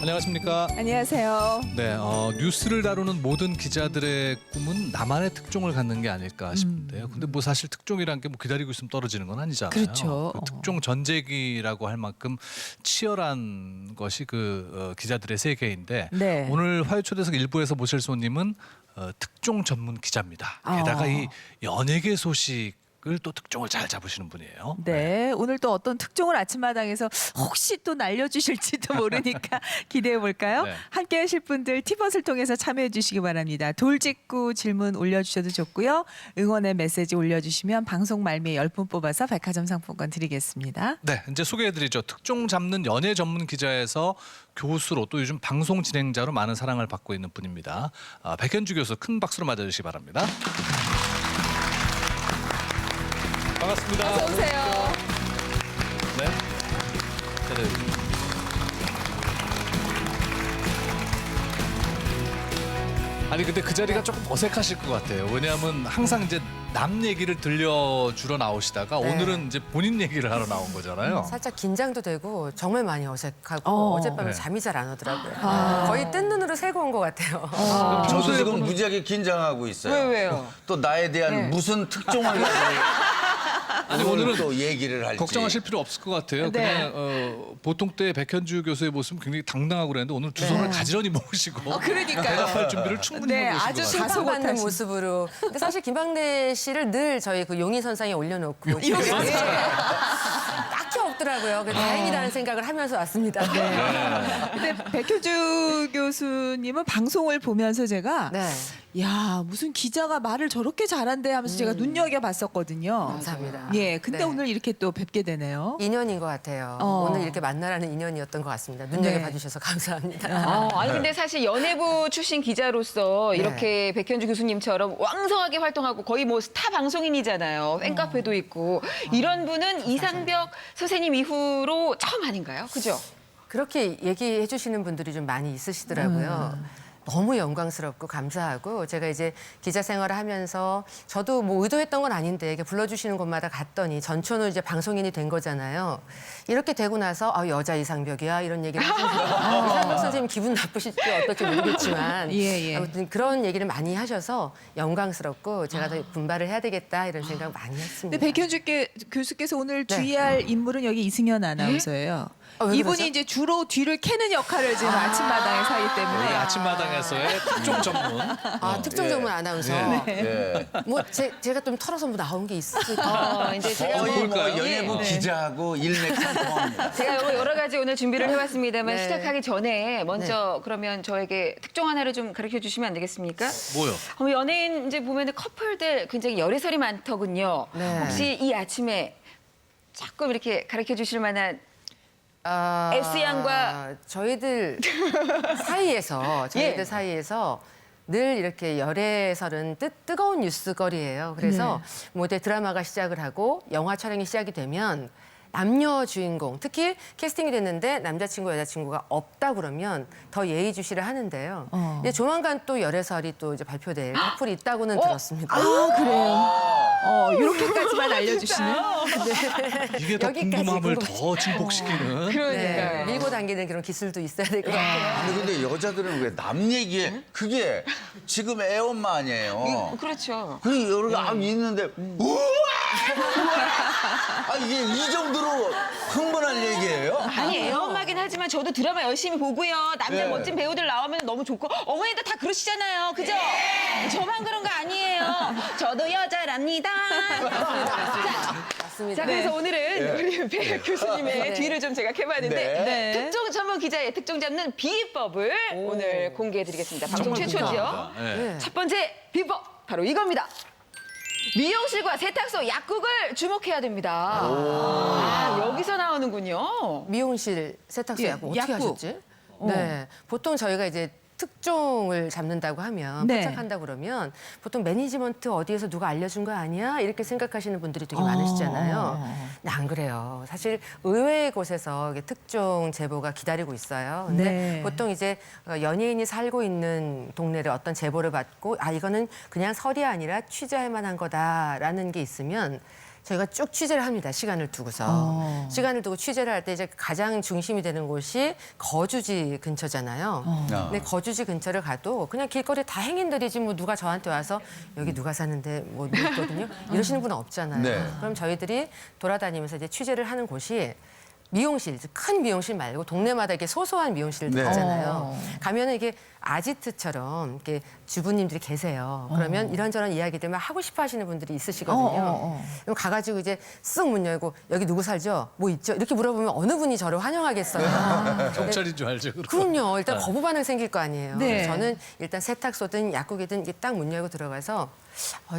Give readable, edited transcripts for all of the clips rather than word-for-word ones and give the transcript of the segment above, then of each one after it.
안녕하십니까. 안녕하세요. 네, 뉴스를 다루는 모든 기자들의 꿈은 나만의 특종을 갖는 게 아닐까 싶은데요. 근데 뭐 사실 특종이란 게 뭐 기다리고 있으면 떨어지는 건 아니잖아요. 그렇죠. 그 특종 전쟁이라고 할 만큼 치열한 것이 기자들의 세계인데 네. 오늘 화요초대석 일부에서 모실 손님은 특종 전문 기자입니다. 게다가 이 연예계 소식을 또 특종을 잘 잡으시는 분이에요. 네, 오늘 또 어떤 특종을 아침마당에서 혹시 또 날려주실지도 모르니까 기대해 볼까요? 네. 함께 하실 분들 티벗을 통해서 참여해 주시기 바랍니다. 돌직구 질문 올려주셔도 좋고요. 응원의 메시지 올려주시면 방송 말미에 10분 뽑아서 백화점 상품권 드리겠습니다. 네, 이제 소개해드리죠. 특종 잡는 연예 전문 기자에서 교수로 또 요즘 방송 진행자로 많은 사랑을 받고 있는 분입니다. 백현주 교수 큰 박수로 맞아주시기 바랍니다. 반갑습니다. 어서 오세요. 네. 아니 근데 그 자리가 조금 어색하실 것 같아요. 왜냐하면 항상 이제 남 얘기를 들려주러 나오시다가 네. 오늘은 이제 본인 얘기를 하러 나온 거잖아요. 살짝 긴장도 되고 정말 많이 어색하고 어젯밤에 네. 잠이 잘 안 오더라고요. 거의 뜬 눈으로 새고 온 것 같아요. 저도 지금 무지하게 긴장하고 있어요. 왜요? 또 나에 대한 무슨 특종을 가지고 아니 오늘은 또 얘기를 할지. 걱정하실 필요 없을 것 같아요. 네. 그냥 보통 때 백현주 교수의 모습은 굉장히 당당하고 그랬는데 오늘 두 손을 가지런히 모으시고 그러니까요. 대답할 준비를 충분히 네, 하고 아주 계신 것 같아요. 심판받는 가소곳하신- 모습으로. 근데 사실 김박래 씨를 늘 저희 그 용인선상에 올려놓고 딱히 없더라고요. 그래서 다행이라는 생각을 하면서 왔습니다. 근데 백효주 교수님은 방송을 보면서 제가 네. 야, 무슨 기자가 말을 저렇게 잘한대 하면서 제가 눈여겨봤었거든요. 감사합니다. 예, 근데 네. 오늘 이렇게 또 뵙게 되네요. 인연인 것 같아요. 오늘 이렇게 만나라는 인연이었던 것 같습니다. 눈여겨봐 주셔서 감사합니다. 아니 근데 사실 연예부 출신 기자로서 이렇게 백현주 교수님처럼 왕성하게 활동하고 거의 뭐 스타 방송인이잖아요. 팬카페도 있고 이런 분은 이상벽 선생님 이후로 처음 아닌가요? 그죠? 그렇게 얘기해 주시는 분들이 좀 많이 있으시더라고요. 너무 영광스럽고 감사하고 제가 이제 기자 생활을 하면서 저도 뭐 의도했던 건 아닌데 이렇게 불러주시는 곳마다 갔더니 전천후 이제 방송인이 된 거잖아요. 이렇게 되고 나서 여자 이상벽이야 이런 얘기를 하시고 이상벽 선생님 기분 나쁘실지 어떨지 모르겠지만 예. 아무튼 그런 얘기를 많이 하셔서 영광스럽고 제가 더 분발을 해야 되겠다 이런 생각 많이 했습니다. 근데 백현주 교수께서 오늘 주의할 인물은 여기 이승현 아나운서예요. 왜 이분이 그러죠? 이제 주로 뒤를 캐는 역할을 지금 아침마당에 하기 때문에 우리 아침마당에서의 특종 전문. 특정 전문 아나운서. 예. 뭐 제가 좀 털어서 뭐 나온 게 있을까? 이제 제가 거의 뭐 볼까요? 연예부 기자하고 일맥상통합니다. 제가 여러 가지 오늘 준비를 해왔습니다만 네. 시작하기 전에 먼저 그러면 저에게 특종 하나를 좀 가르쳐 주시면 안 되겠습니까? 뭐요? 연예인 이제 보면 커플들 굉장히 열애설이 많더군요. 네. 혹시 이 아침에 조금 이렇게 가르쳐 주실 만한 S 양과 저희들 사이에서 사이에서 늘 이렇게 열애설은 뜨거운 뉴스거리예요. 그래서 뭐 이제 드라마가 시작을 하고 영화 촬영이 시작이 되면 남녀 주인공, 특히 캐스팅이 됐는데 남자친구, 여자친구가 없다 그러면 더 예의주시를 하는데요. 근데 조만간 또 열애설이 또 이제 발표될 커플이 있다고는 들었습니다. 아, 그래요. 이렇게까지만 알려주시는. 이게 더 여기까지 궁금함을 궁금해. 더 증폭시키는. 그러니까 밀고 당기는 그런 기술도 있어야 될 것 같아요. 아니 근데 여자들은 왜 남 얘기에 그게 지금 애엄마 아니에요. 그렇죠. 그리고 여러 개 있는데 우와! 아 이게 이 정도로 흥분할 얘기예요? 아니 애엄마긴 하지만 저도 드라마 열심히 보고요. 남자 네. 멋진 배우들 나오면 너무 좋고 어머니들 다 그러시잖아요. 그죠? 저만 그런 거 아니에요. 저도 여자랍니다. 맞습니다. 자 그래서 오늘은 우리 배 교수님의 뒤를 좀 제가 캐봤는데 네. 특종 전문 기자의 특종 잡는 비법을 오늘 공개해드리겠습니다. 방송 최초죠. 네. 첫 번째 비법 바로 이겁니다. 미용실과 세탁소, 약국을 주목해야 됩니다. 여기서 나오는군요. 미용실, 세탁소 예, 약국 어떻게 약국. 하셨지? 네, 보통 저희가 이제 특종을 잡는다고 하면 네. 포착한다고 그러면 보통 매니지먼트 어디에서 누가 알려준 거 아니야? 이렇게 생각하시는 분들이 되게 많으시잖아요. 근데 안 그래요. 사실 의외의 곳에서 이게 특종 제보가 기다리고 있어요. 근데 네. 보통 이제 연예인이 살고 있는 동네를 어떤 제보를 받고 이거는 그냥 설이 아니라 취재할 만한 거다라는 게 있으면 저희가 쭉 취재를 합니다. 시간을 두고서. 시간을 두고 취재를 할 때 이제 가장 중심이 되는 곳이 거주지 근처잖아요. 근데 거주지 근처를 가도 그냥 길거리 다 행인들이지 뭐 누가 저한테 와서 여기 누가 사는데 뭐 누구 있거든요. 이러시는 분은 없잖아요. 네. 그럼 저희들이 돌아다니면서 이제 취재를 하는 곳이 미용실, 큰 미용실 말고 동네마다 이렇게 소소한 미용실들 네. 있잖아요. 가면은 이게 아지트처럼 이렇게 주부님들이 계세요. 그러면 이런저런 이야기들만 하고 싶어 하시는 분들이 있으시거든요. 그럼 가가지고 이제 쓱 문 열고 여기 누구 살죠? 뭐 있죠? 이렇게 물어보면 어느 분이 저를 환영하겠어요. 경찰인 줄 알죠. 그럼요. 일단 거부 반응 생길 거 아니에요. 네. 저는 일단 세탁소든 약국이든 이게 딱 문 열고 들어가서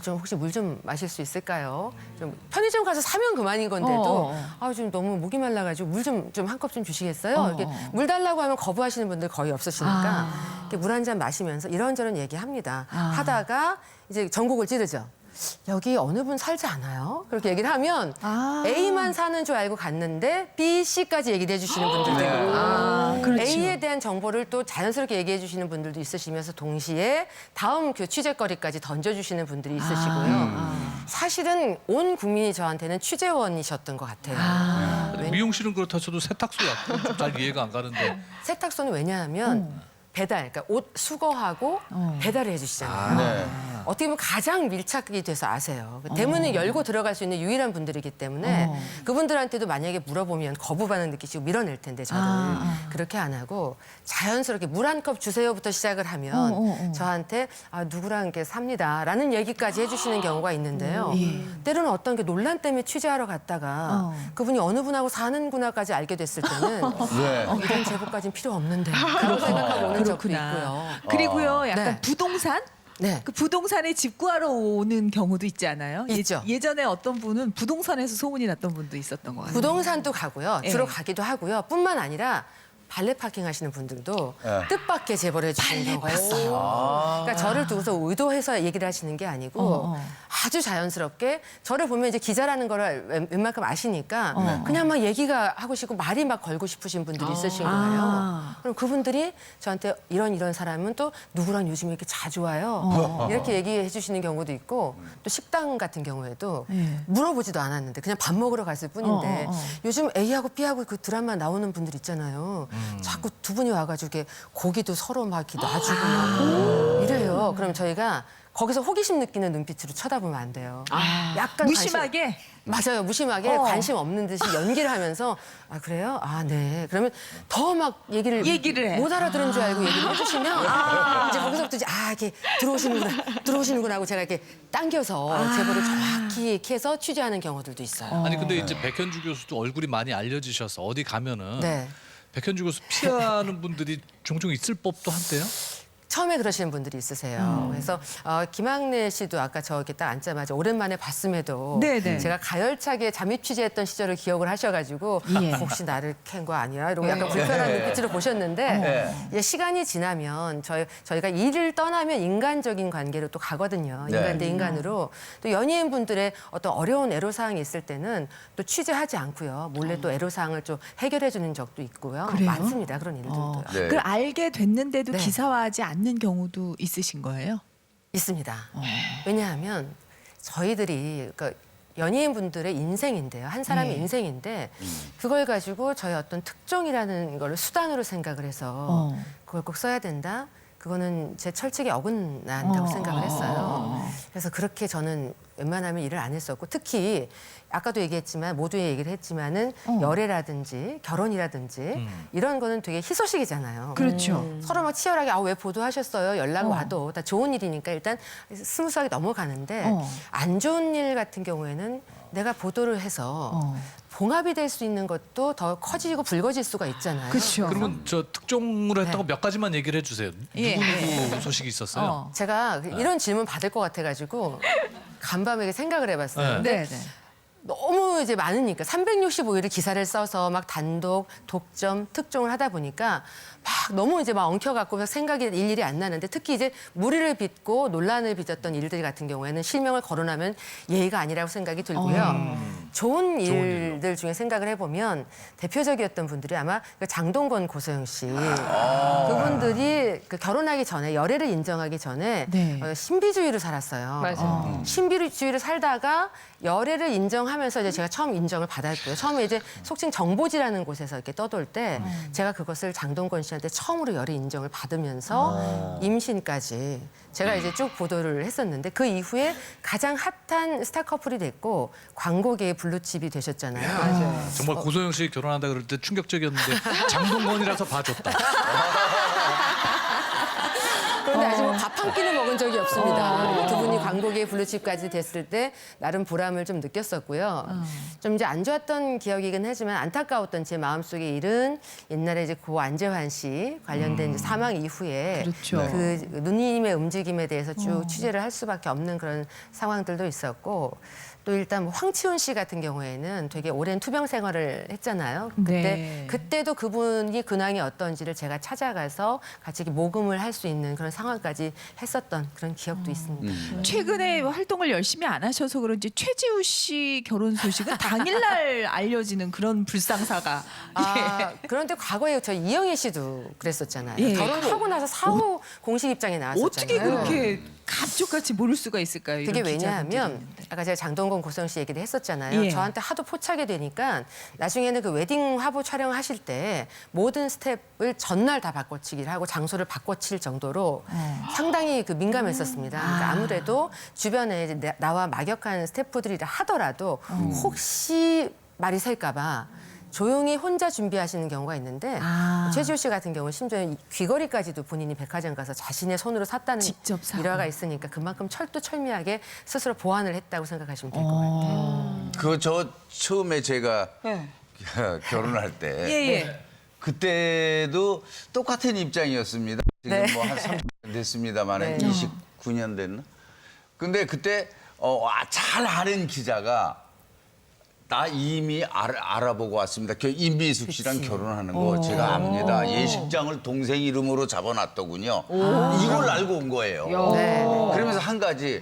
좀 혹시 물 좀 마실 수 있을까요? 좀 편의점 가서 사면 그만인 건데도 좀 너무 목이 말라가지고 물 좀 한 컵 좀 주시겠어요? 이렇게 물 달라고 하면 거부하시는 분들 거의 없으시니까 이렇게 물 한 잔 마시면서 이런저런 얘기합니다. 하다가 이제 전곡을 찌르죠. 여기 어느 분 살지 않아요? 그렇게 얘기를 하면 A만 사는 줄 알고 갔는데 B, C까지 얘기를 해주시는 분들도 있고 그렇죠. A에 대한 정보를 또 자연스럽게 얘기해 주시는 분들도 있으시면서 동시에 다음 그 취재거리까지 던져주시는 분들이 있으시고요. 사실은 온 국민이 저한테는 취재원이셨던 것 같아요. 미용실은 그렇다 쳐도 세탁소 약간 좀 잘 이해가 안 가는데. 세탁소는 왜냐하면 배달, 그러니까 옷 수거하고 배달을 해주시잖아요. 네. 어떻게 보면 가장 밀착이 돼서 아세요. 대문을 열고 들어갈 수 있는 유일한 분들이기 때문에 그분들한테도 만약에 물어보면 거부 반응 느끼시고 밀어낼 텐데 저를 그렇게 안 하고 자연스럽게 물 한 컵 주세요부터 시작을 하면 저한테 누구랑 이렇게 삽니다라는 얘기까지 해주시는 경우가 있는데요. 때로는 어떤 게 논란 때문에 취재하러 갔다가 그분이 어느 분하고 사는구나까지 알게 됐을 때는 네. 이런 제보까지는 필요 없는데 그런 생각하고 오는 적도 있고요. 그리고요, 약간 네. 부동산? 네. 그 부동산에 집 구하러 오는 경우도 있지 않아요? 있죠. 예전에 어떤 분은 부동산에서 소문이 났던 분도 있었던 것 같아요. 부동산도 가고요. 주로 예. 가기도 하고요. 뿐만 아니라 발레 파킹 하시는 분들도 예. 뜻밖의 제보를 해주시는 경우가 있어요. 그러니까 저를 두고서 의도해서 얘기를 하시는 게 아니고 아주 자연스럽게 저를 보면 이제 기자라는 거를 웬만큼 아시니까 그냥 막 얘기가 하고 싶고 말이 막 걸고 싶으신 분들이 있으신 거예요. 그럼 그분들이 저한테 이런 사람은 또 누구랑 요즘 이렇게 자주 와요. 이렇게 얘기해 주시는 경우도 있고 또 식당 같은 경우에도 물어보지도 않았는데 그냥 밥 먹으러 갔을 뿐인데 요즘 A하고 B하고 그 드라마 나오는 분들 있잖아요. 자꾸 두 분이 와가지고 이렇게 고기도 서로 막 이렇게 놔주고 막 이래요. 그럼 저희가 거기서 호기심 느끼는 눈빛으로 쳐다보면 안 돼요. 약간 무심하게? 맞아요. 무심하게 관심 없는 듯이 연기를 하면서 그래요? 네. 그러면 더 막 얘기를 해. 못 알아들은 줄 알고 얘기를 해주시면 이제 거기서부터 이제 이렇게 들어오시는구나 하고 제가 이렇게 당겨서 제보를 정확히 해서 취재하는 경우들도 있어요. 아니 근데 이제 백현주 교수도 얼굴이 많이 알려지셔서 어디 가면은 네. 백현주 교수 피하는 분들이 종종 있을 법도 한데요. 처음에 그러시는 분들이 있으세요. 그래서 김학래 씨도 아까 저 이렇게 딱 앉자마자 오랜만에 봤음에도 네네. 제가 가열차게 잠입 취재했던 시절을 기억을 하셔가지고 예. 혹시 나를 캔 거 아니야? 이러고 약간 불편한 눈빛으로 보셨는데 이제 시간이 지나면 저희가 일을 떠나면 인간적인 관계로 또 가거든요. 네. 인간 대 인간으로. 또 연예인분들의 어떤 어려운 애로사항이 있을 때는 또 취재하지 않고요. 몰래 또 애로사항을 좀 해결해 주는 적도 있고요. 그래요? 많습니다. 그런 일들도요. 네. 그걸 알게 됐는데도 네. 기사화하지 않는 경우도 있으신 거예요? 있습니다. 왜냐하면 저희들이 그러니까 연예인분들의 인생인데요. 한 사람의 네. 인생인데 그걸 가지고 저희 어떤 특종이라는 걸 수단으로 생각을 해서 그걸 꼭 써야 된다. 그거는 제 철칙에 어긋난다고 생각을 했어요. 그래서 그렇게 저는 웬만하면 일을 안 했었고 특히 아까도 얘기했지만 모두의 얘기를 했지만은 열애라든지 결혼이라든지 이런 거는 되게 희소식이잖아요. 그렇죠. 서로 막 치열하게 왜 보도하셨어요? 연락 와도 다 좋은 일이니까 일단 스무스하게 넘어가는데 안 좋은 일 같은 경우에는 내가 보도를 해서 봉합이 될 수 있는 것도 더 커지고 붉어질 수가 있잖아요. 그렇죠. 그러면 저 특종으로 했다고 몇 가지만 얘기를 해주세요. 예. 누구 소식이 있었어요? 제가 이런 질문 받을 것 같아가지고 간밤에 생각을 해봤어요. 네. 근데 네. 너무 이제 많으니까 365일을 기사를 써서 막 단독, 독점, 특종을 하다 보니까 막 너무 이제 막 엉켜갖고 생각이 일일이 안 나는데 특히 이제 무리를 빚고 논란을 빚었던 일들 같은 경우에는 실명을 거론하면 예의가 아니라고 생각이 들고요. 좋은 일들 중에 생각을 해보면 대표적이었던 분들이 아마 그 장동건, 고소영 씨 그분들이 그 결혼하기 전에 열애를 인정하기 전에 네. 신비주의로 살았어요. 맞아요. 신비주의를 살다가 열애를 인정하면서 이제 제가 처음 인정을 받았고요. 처음에 이제 속칭 정보지라는 곳에서 이렇게 떠돌 때 제가 그것을 장동건 씨한테 처음으로 열애 인정을 받으면서 임신까지 제가 이제 쭉 보도를 했었는데 그 이후에 가장 핫한 스타 커플이 됐고 광고계의 블루칩이 되셨잖아요. 정말 고소영 씨 결혼한다 그럴 때 충격적이었는데 장동건이라서 봐줬다. 그런데 아직 뭐 밥 한 끼는 먹은 적이 없습니다. 그리고 두 분이 광고계의 블루칩까지 됐을 때 나름 보람을 좀 느꼈었고요. 좀 이제 안 좋았던 기억이긴 하지만 안타까웠던 제 마음속의 일은 옛날에 이제 고 안재환 씨 관련된 이제 사망 이후에 그렇죠. 그 누님의 움직임에 대해서 쭉 취재를 할 수밖에 없는 그런 상황들도 있었고 또 일단 뭐 황치훈 씨 같은 경우에는 되게 오랜 투병 생활을 했잖아요. 네. 그때도 그분이 근황이 어떤지를 제가 찾아가서 같이 이렇게 모금을 할 수 있는 그런 상황까지 했었던 그런 기억도 있습니다. 최근에 활동을 열심히 안 하셔서 그런지 최지우 씨 결혼 소식은 당일날 알려지는 그런 불상사가. 그런데 과거에 저 이영애 씨도 그랬었잖아요. 예. 결혼하고 나서 사후 공식 입장에 나왔었잖아요. 어떻게 그렇게 감쪽같이 모를 수가 있을까요? 이런 그게 기자분들이 왜냐하면 있는데. 아까 제가 장동건 고소영 씨 얘기를 했었잖아요. 예. 저한테 하도 포착이 되니까 나중에는 그 웨딩 화보 촬영하실 때 모든 스텝을 전날 다 바꿔치기를 하고 장소를 바꿔칠 정도로 상당히 그 민감했었습니다. 그러니까 아무래도 주변에 이제 나와 막역한 스태프들이라 하더라도 혹시 말이 셀까 봐 조용히 혼자 준비하시는 경우가 있는데 최지우 씨 같은 경우는 심지어 귀걸이까지도 본인이 백화점 가서 자신의 손으로 샀다는 직접 사고. 일화가 있으니까 그만큼 철두철미하게 스스로 보완을 했다고 생각하시면 될 것 같아요. 그 저 처음에 제가 네. 결혼할 때 예. 그때도 똑같은 입장이었습니다. 지금 뭐 한 30년 됐습니다만 네. 29년 됐나? 근데 그때 잘 아는 기자가 나 이미 알아보고 왔습니다. 임미숙 씨랑 결혼하는 거 제가 압니다. 예식장을 동생 이름으로 잡아놨더군요. 이걸 알고 온 거예요. 네. 그러면서 한 가지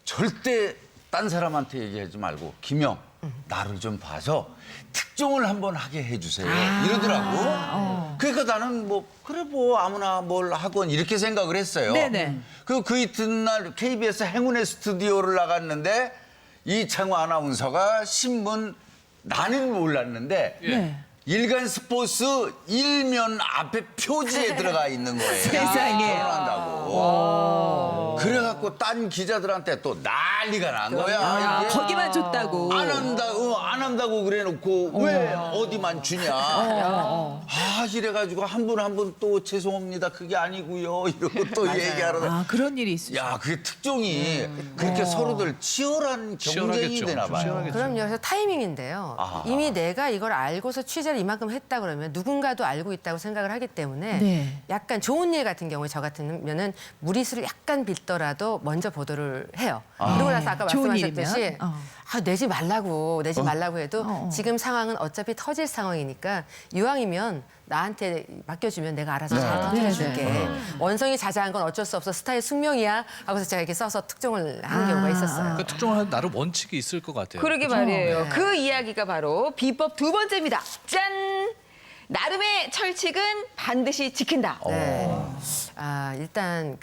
절대 딴 사람한테 얘기하지 말고 김영 나를 좀 봐서 특종을 한번 하게 해주세요. 이러더라고. 그러니까 나는 뭐 그래 뭐 아무나 뭘 하건 이렇게 생각을 했어요. 네네. 그 이튿날 KBS 행운의 스튜디오를 나갔는데 이창호 아나운서가 신문 나는 몰랐는데 네. 일간 스포츠 일면 앞에 표지에 들어가 있는 거예요. 세상에. 결혼한다고. 그래갖고 딴 기자들한테 또 난리가 난 거야. 이게. 거기만 줬다고. 안 한다고 그래놓고 왜 어디만 주냐. 이래가지고 한 분 한 분 또 죄송합니다. 그게 아니고요. 이러고 또 얘기하러. 그런 일이 있으죠. 야, 그게 특종이 그렇게 서로들 치열한 경쟁이 치열하겠죠. 되나 봐요. 치열하겠죠. 그럼요. 그래서 타이밍인데요. 이미 내가 이걸 알고서 취재를 이만큼 했다 그러면 누군가도 알고 있다고 생각을 하기 때문에 네. 약간 좋은 일 같은 경우에 저 같으면은 무리수를 약간 빚더라도 먼저 보도를 해요. 그러고 나서 아까 좋은 말씀하셨듯이 일이면? 내지 말라고 해도 지금 상황은 어차피 터질 상황이니까 이왕이면 나한테 맡겨주면 내가 알아서 잘 터뜨려줄게. 원성이 자자한 건 어쩔 수 없어. 스타의 숙명이야. 하고서 제가 이렇게 써서 특종을 한 경우가 있었어요. 그 특종은 나름 원칙이 있을 것 같아요. 그러게 말이에요. 네. 그 이야기가 바로 비법 두 번째입니다. 짠! 나름의 철칙은 반드시 지킨다. 네. 일단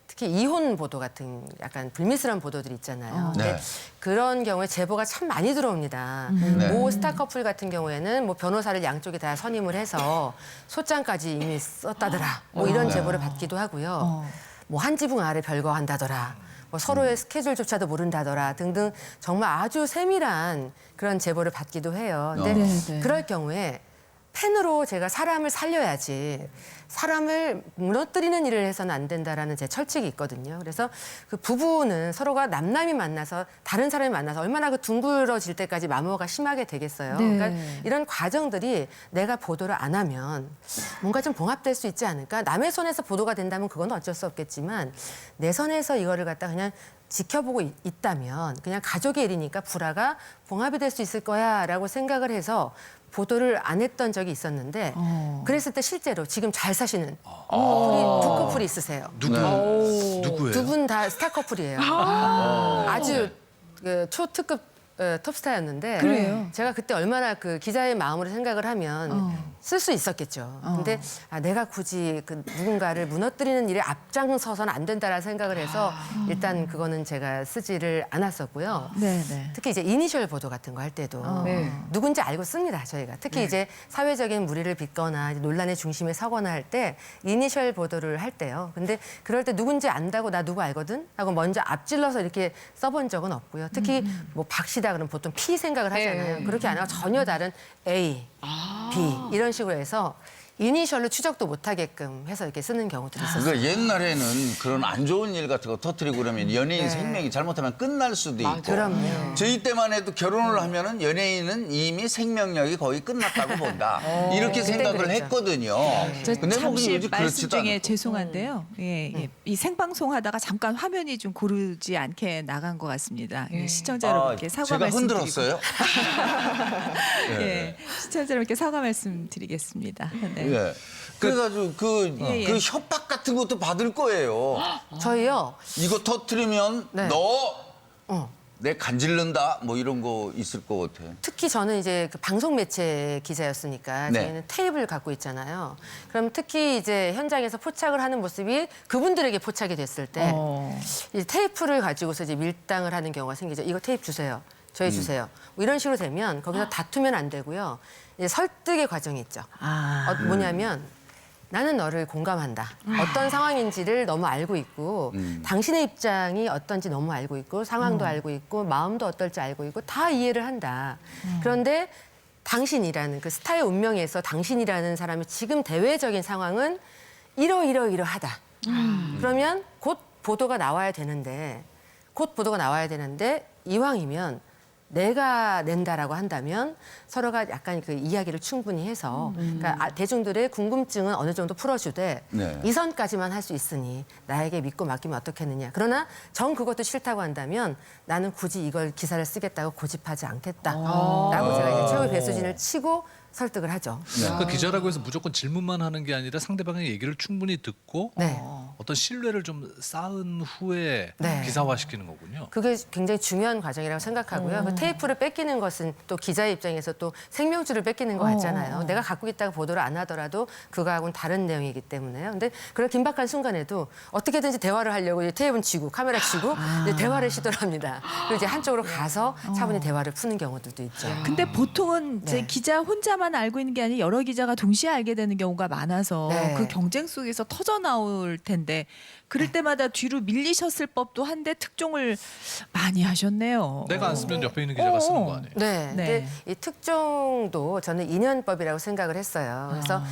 특히 이혼 보도 같은 약간 불미스러운 보도들 있잖아요. 근데 네. 그런 경우에 제보가 참 많이 들어옵니다. 네. 모 스타 커플 같은 경우에는 뭐 변호사를 양쪽에 다 선임을 해서 소장까지 이미 썼다더라. 뭐 이런 제보를 받기도 하고요. 뭐 한 지붕 아래 별거한다더라. 뭐 서로의 스케줄조차도 모른다더라 등등 정말 아주 세밀한 그런 제보를 받기도 해요. 근데 네. 그럴 경우에 펜으로 제가 사람을 살려야지 사람을 무너뜨리는 일을 해서는 안 된다라는 제 철칙이 있거든요. 그래서 그 부부는 서로가 남남이 만나서 다른 사람이 만나서 얼마나 그 둥그러질 때까지 마모가 심하게 되겠어요. 네. 그러니까 이런 과정들이 내가 보도를 안 하면 뭔가 좀 봉합될 수 있지 않을까. 남의 손에서 보도가 된다면 그건 어쩔 수 없겠지만 내 손에서 이거를 갖다 그냥 지켜보고 있다면 그냥 가족의 일이니까 불화가 봉합이 될 수 있을 거야라고 생각을 해서 보도를 안 했던 적이 있었는데 그랬을 때 실제로 지금 잘 사시는 두 커플이 있으세요. 누구예요? 두 분 다 스타 커플이에요. 아주 그 초특급 톱스타였는데 그래요? 제가 그때 얼마나 그 기자의 마음으로 생각을 하면 쓸 수 있었겠죠. 근데 내가 굳이 그 누군가를 무너뜨리는 일에 앞장서서는 안 된다라는 생각을 해서 일단 그거는 제가 쓰지를 않았었고요. 네네. 특히 이제 이니셜 보도 같은 거 할 때도 네. 누군지 알고 씁니다, 저희가. 특히 이제 사회적인 무리를 빚거나 이제 논란의 중심에 서거나 할 때 이니셜 보도를 할 때요. 근데 그럴 때 누군지 안다고 나 누구 알거든? 하고 먼저 앞질러서 이렇게 써본 적은 없고요. 특히 뭐 박씨다 그러면 보통 P 생각을 하잖아요. 네. 그렇게 안 하고 전혀 다른 A, B 이런 식으로 해서 이니셜로 추적도 못하게끔 해서 이렇게 쓰는 경우들이 있었어요. 그러니까 옛날에는 그런 안 좋은 일 같은 거 터뜨리고 그러면 연예인 생명이 잘못하면 끝날 수도 있고. 그럼요. 저희 때만 해도 결혼을 하면은 연예인은 이미 생명력이 거의 끝났다고 본다. 이렇게 생각을 그랬죠. 했거든요. 저 근데 뭐 잠시 요즘 말씀 그렇지도 중에 않고. 죄송한데요. 이 생방송 하다가 잠깐 화면이 좀 고르지 않게 나간 것 같습니다. 시청자 여러분께 사과 제가 말씀 흔들었어요? 예, 시청자 여러분께 사과 말씀 드리겠습니다. 네. 예. 그래가지고 예. 그 협박 같은 것도 받을 거예요. 저희요. 이거 터트리면 네. 너 내 간질른다 뭐 이런 거 있을 것 같아. 특히 저는 이제 그 방송 매체 기자였으니까 네. 저희는 테이블을 갖고 있잖아요. 그럼 특히 이제 현장에서 포착을 하는 모습이 그분들에게 포착이 됐을 때 이 테이프를 가지고서 이제 밀당을 하는 경우가 생기죠. 이거 테이프 주세요. 저희 주세요. 뭐 이런 식으로 되면 거기서 다투면 안 되고요. 이제 설득의 과정이 있죠. 뭐냐면 나는 너를 공감한다. 어떤 상황인지를 너무 알고 있고 당신의 입장이 어떤지 너무 알고 있고 상황도 알고 있고 마음도 어떨지 알고 있고 다 이해를 한다. 그런데 당신이라는 그 스타의 운명에서 당신이라는 사람의 지금 대외적인 상황은 이러이러이러하다. 그러면 곧 보도가 나와야 되는데 이왕이면 내가 낸다라고 한다면 서로가 약간 그 이야기를 충분히 해서 그러니까 대중들의 궁금증은 어느 정도 풀어주되 네. 이 선까지만 할 수 있으니 나에게 믿고 맡기면 어떻겠느냐. 그러나 정 그것도 싫다고 한다면 나는 굳이 이걸 기사를 쓰겠다고 고집하지 않겠다라고 제가 이제 최고의 배수진을 치고 설득을 하죠. 그 기자라고 해서 무조건 질문만 하는 게 아니라 상대방의 얘기를 충분히 듣고 네. 어떤 신뢰를 좀 쌓은 후에 네. 기사화시키는 거군요. 그게 굉장히 중요한 과정이라고 생각하고요. 그 테이프를 뺏기는 것은 또 기자의 입장에서 또 생명줄을 뺏기는 것 같잖아요. 내가 갖고 있다고 보도를 안 하더라도 그거하고는 다른 내용이기 때문에요. 근데 그런 긴박한 순간에도 어떻게든지 대화를 하려고 이제 테이프는 쥐고 카메라 쥐고 이제 대화를 시도를 합니다. 그리고 이제 한쪽으로 가서 차분히 대화를 푸는 경우들도 있죠. 근데 보통은 이제 네. 기자 혼자만 알고 있는 게 아니라 여러 기자가 동시에 알게 되는 경우가 많아서 네. 그 경쟁 속에서 터져 나올 텐데 그럴 때마다 뒤로 밀리셨을 법도 한데 특종을 많이 하셨네요. 내가 안 쓰면 옆에 있는 기자가 쓰는 거 아니에요. 네. 네. 근데 이 특종도 저는 인연법이라고 생각을 했어요. 그래서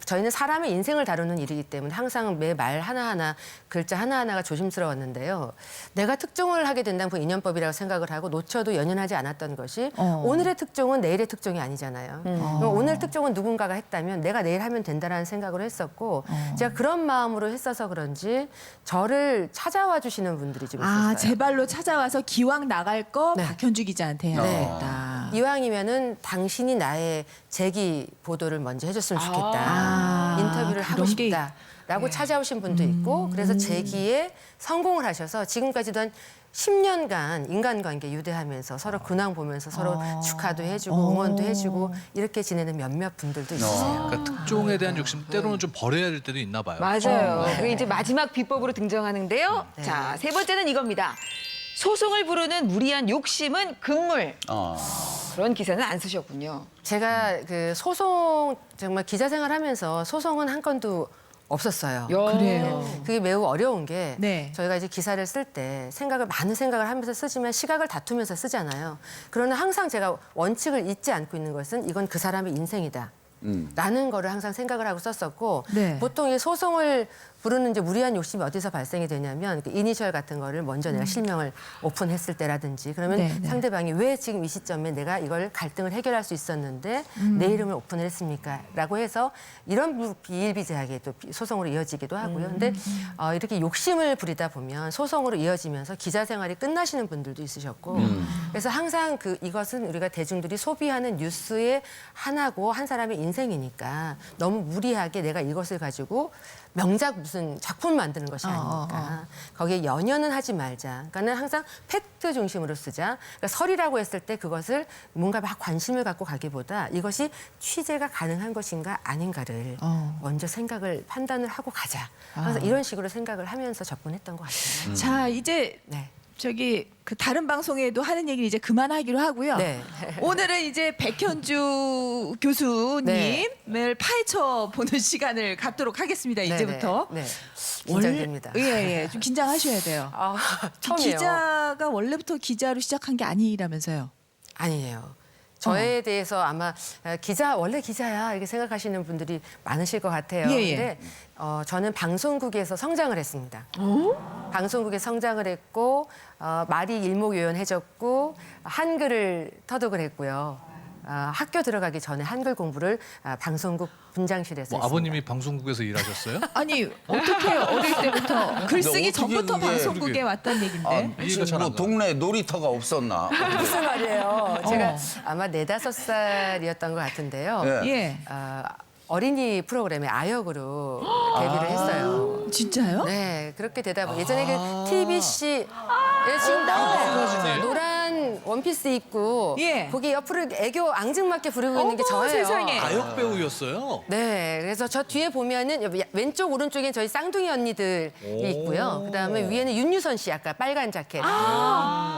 저희는 사람의 인생을 다루는 일이기 때문에 항상 매 말 하나하나 글자 하나하나가 조심스러웠는데요. 내가 특종을 하게 된다면 그 인연법이라고 생각을 하고 놓쳐도 연연하지 않았던 것이 오늘의 특종은 내일의 특종이 아니잖아요. 그럼 오늘 특종은 누군가가 했다면 내가 내일 하면 된다라는 생각으로 했었고 제가 그런 마음으로 했어서 그런지 저를 찾아와 주시는 분들이 좀 있었어요. 제 발로 찾아와서 기왕 나갈 거 네. 박현주 기자한테 해야겠다. 이왕이면은 당신이 나의 재기 보도를 먼저 해줬으면 좋겠다. 인터뷰를 하고 그런 게 싶다라고 찾아오신 분도 있고 그래서 재기에 성공을 하셔서 지금까지도 한 10년간 인간관계 유대하면서 서로 근황 보면서 서로 축하도 해주고 응원도 해주고 이렇게 지내는 몇몇 분들도 있으세요. 그러니까 특종에 대한 욕심 때로는 좀 버려야 될 때도 있나 봐요. 맞아요. 그게 이제 마지막 비법으로 등장하는데요. 네. 자, 세 번째는 이겁니다. 소송을 부르는 무리한 욕심은 금물. 그런 기사는 안 쓰셨군요. 제가 그 소송 정말 기자 생활하면서 소송은 한 건도 없었어요. 그래요. 그게 매우 어려운 게 네. 저희가 이제 기사를 쓸 때 많은 생각을 하면서 쓰지만 시각을 다투면서 쓰잖아요. 그러나 항상 제가 원칙을 잊지 않고 있는 것은 이건 그 사람의 인생이다. 라는 거를 항상 생각을 하고 썼었고 네. 보통 이 소송을 부르는 이제 무리한 욕심이 어디서 발생이 되냐면 그 이니셜 같은 거를 먼저 내가 실명을 오픈했을 때라든지 그러면 네, 네. 상대방이 왜 지금 이 시점에 내가 이걸 갈등을 해결할 수 있었는데 내 이름을 오픈을 했습니까? 라고 해서 이런 비일비재하게 또 소송으로 이어지기도 하고요. 근데 이렇게 욕심을 부리다 보면 소송으로 이어지면서 기자 생활이 끝나시는 분들도 있으셨고 그래서 항상 이것은 우리가 대중들이 소비하는 뉴스의 하나고 한 사람의 인생이니까 너무 무리하게 내가 이것을 가지고 명작 무슨 작품 만드는 것이 아니니까 거기에 연연은 하지 말자. 그러니까는 항상 팩트 중심으로 쓰자. 그러니까 설이라고 했을 때 그것을 뭔가 막 관심을 갖고 가기보다 이것이 취재가 가능한 것인가 아닌가를 먼저 생각을 판단을 하고 가자. 그래서 이런 식으로 생각을 하면서 접근했던 것 같아요. 자, 이제 네. 저기 그 다른 방송에도 하는 얘기를 이제 그만하기로 하고요. 네. 오늘은 이제 백현주 교수님을 네. 파헤쳐 보는 시간을 갖도록 하겠습니다. 이제부터. 네. 긴장됩니다. 예. 좀 긴장하셔야 돼요. 아, 처음이에요. 기자가 원래부터 기자로 시작한 게 아니라면서요. 아니에요. 저에 대해서 아마 원래 기자야 이렇게 생각하시는 분들이 많으실 것 같아요. 예. 근데 저는 방송국에서 성장을 했습니다. 방송국에 성장을 했고 말이 일목요연해졌고 한글을 터득을 했고요. 학교 들어가기 전에 한글 공부를 방송국 분장실에서 뭐 했습니다. 아버님이 방송국에서 일하셨어요? 아니 어떻게 어릴 때부터 글쓰기 어떻게 전부터 그게 방송국에 그게- 왔던 얘긴데. 이해가 잘 안 뭐 가. 동네에 놀이터가 없었나? 무슨 말이에요? 제가 아마 4~5살이었던 것 같은데요. 예. 예. 어린이 프로그램에 아역으로 데뷔를 했어요. 진짜요? 네, 그렇게 되다 보니 예전에 그 TBC 지금 나오네요. 노란 원피스 입고 예. 거기 옆으로 애교 앙증맞게 부르고 있는 게 어머, 저예요. 세상에. 아역 배우였어요. 네, 그래서 저 뒤에 보면은 왼쪽 오른쪽엔 저희 쌍둥이 언니들이 있고요. 그다음에 위에는 윤유선 씨 아까 빨간 자켓.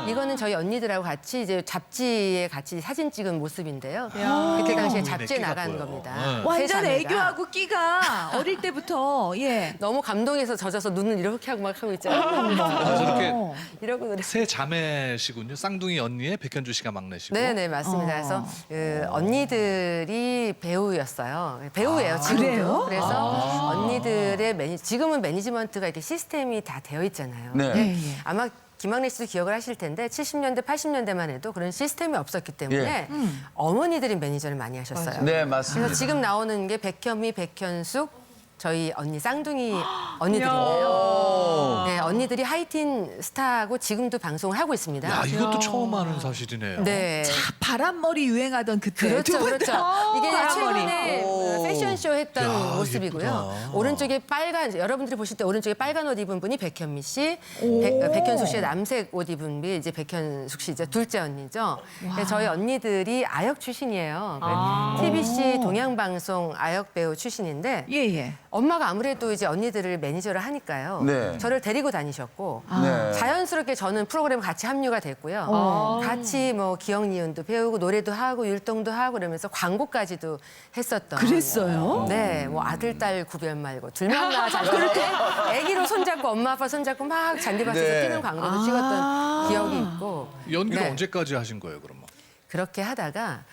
이거는 저희 언니들하고 같이 이제 잡지에 같이 사진 찍은 모습인데요. 그때 당시에 잡지에 끼 나간 같고요. 겁니다. 네. 세 완전 자매가. 애교하고 끼가 어릴 때부터 예. 너무 감동해서 젖어서 눈을 이렇게 하고 막 하고 있잖아요. 그래서 이렇게 이러고 그랬어요. 세 자매시군요. 쌍둥이 언니의 백현주 씨가 막내시고. 네네 맞습니다. 그래서 그 언니들이 배우였어요. 배우예요 지금도. 그래요? 그래서 언니들의 지금은 매니지먼트가 이렇게 시스템이 다 되어 있잖아요. 네. 근데 예. 아마 김학래 씨도 기억을 하실 텐데 70년대 80년대만 해도 그런 시스템이 없었기 때문에 어머니들이 매니저를 많이 하셨어요. 네, 그래서 맞습니다. 지금 나오는 게 백현미, 백현숙 저희 언니 쌍둥이 언니들인데요. 네, 언니들이 하이틴 스타하고 지금도 방송을 하고 있습니다. 야, 이것도 처음 아는 사실이네요. 네. 자, 바람머리 유행하던 그때. 그렇죠, 두 분도 그렇죠. 이게 바람머리. 최근에 패션쇼 했던 야, 모습이고요. 예쁘다. 오른쪽에 빨간, 여러분들이 보실 때 오른쪽에 빨간 옷 입은 분이 백현미 씨, 백현숙 씨의 남색 옷 입은 분이 이제 백현숙 씨, 이제 둘째 언니죠. 그래서 저희 언니들이 아역 출신이에요. TBC 동양방송 아역 배우 출신인데 예. 엄마가 아무래도 이제 언니들을 매니저를 하니까요. 네. 저를 데리고 다니셨고 네. 자연스럽게 저는 프로그램 같이 합류가 됐고요. 같이 뭐 기억 니은도 배우고 노래도 하고 율동도 하고 그러면서 광고까지도 했었던. 그랬어요? 네, 뭐 아들 딸 구별 말고 둘만 나와 잘 그렇게 아기로 손잡고 엄마 아빠 손잡고 막 잔디밭에서 네. 뛰는 광고도 찍었던 기억이 있고. 연기를 네. 언제까지 하신 거예요, 그러면? 그렇게 하다가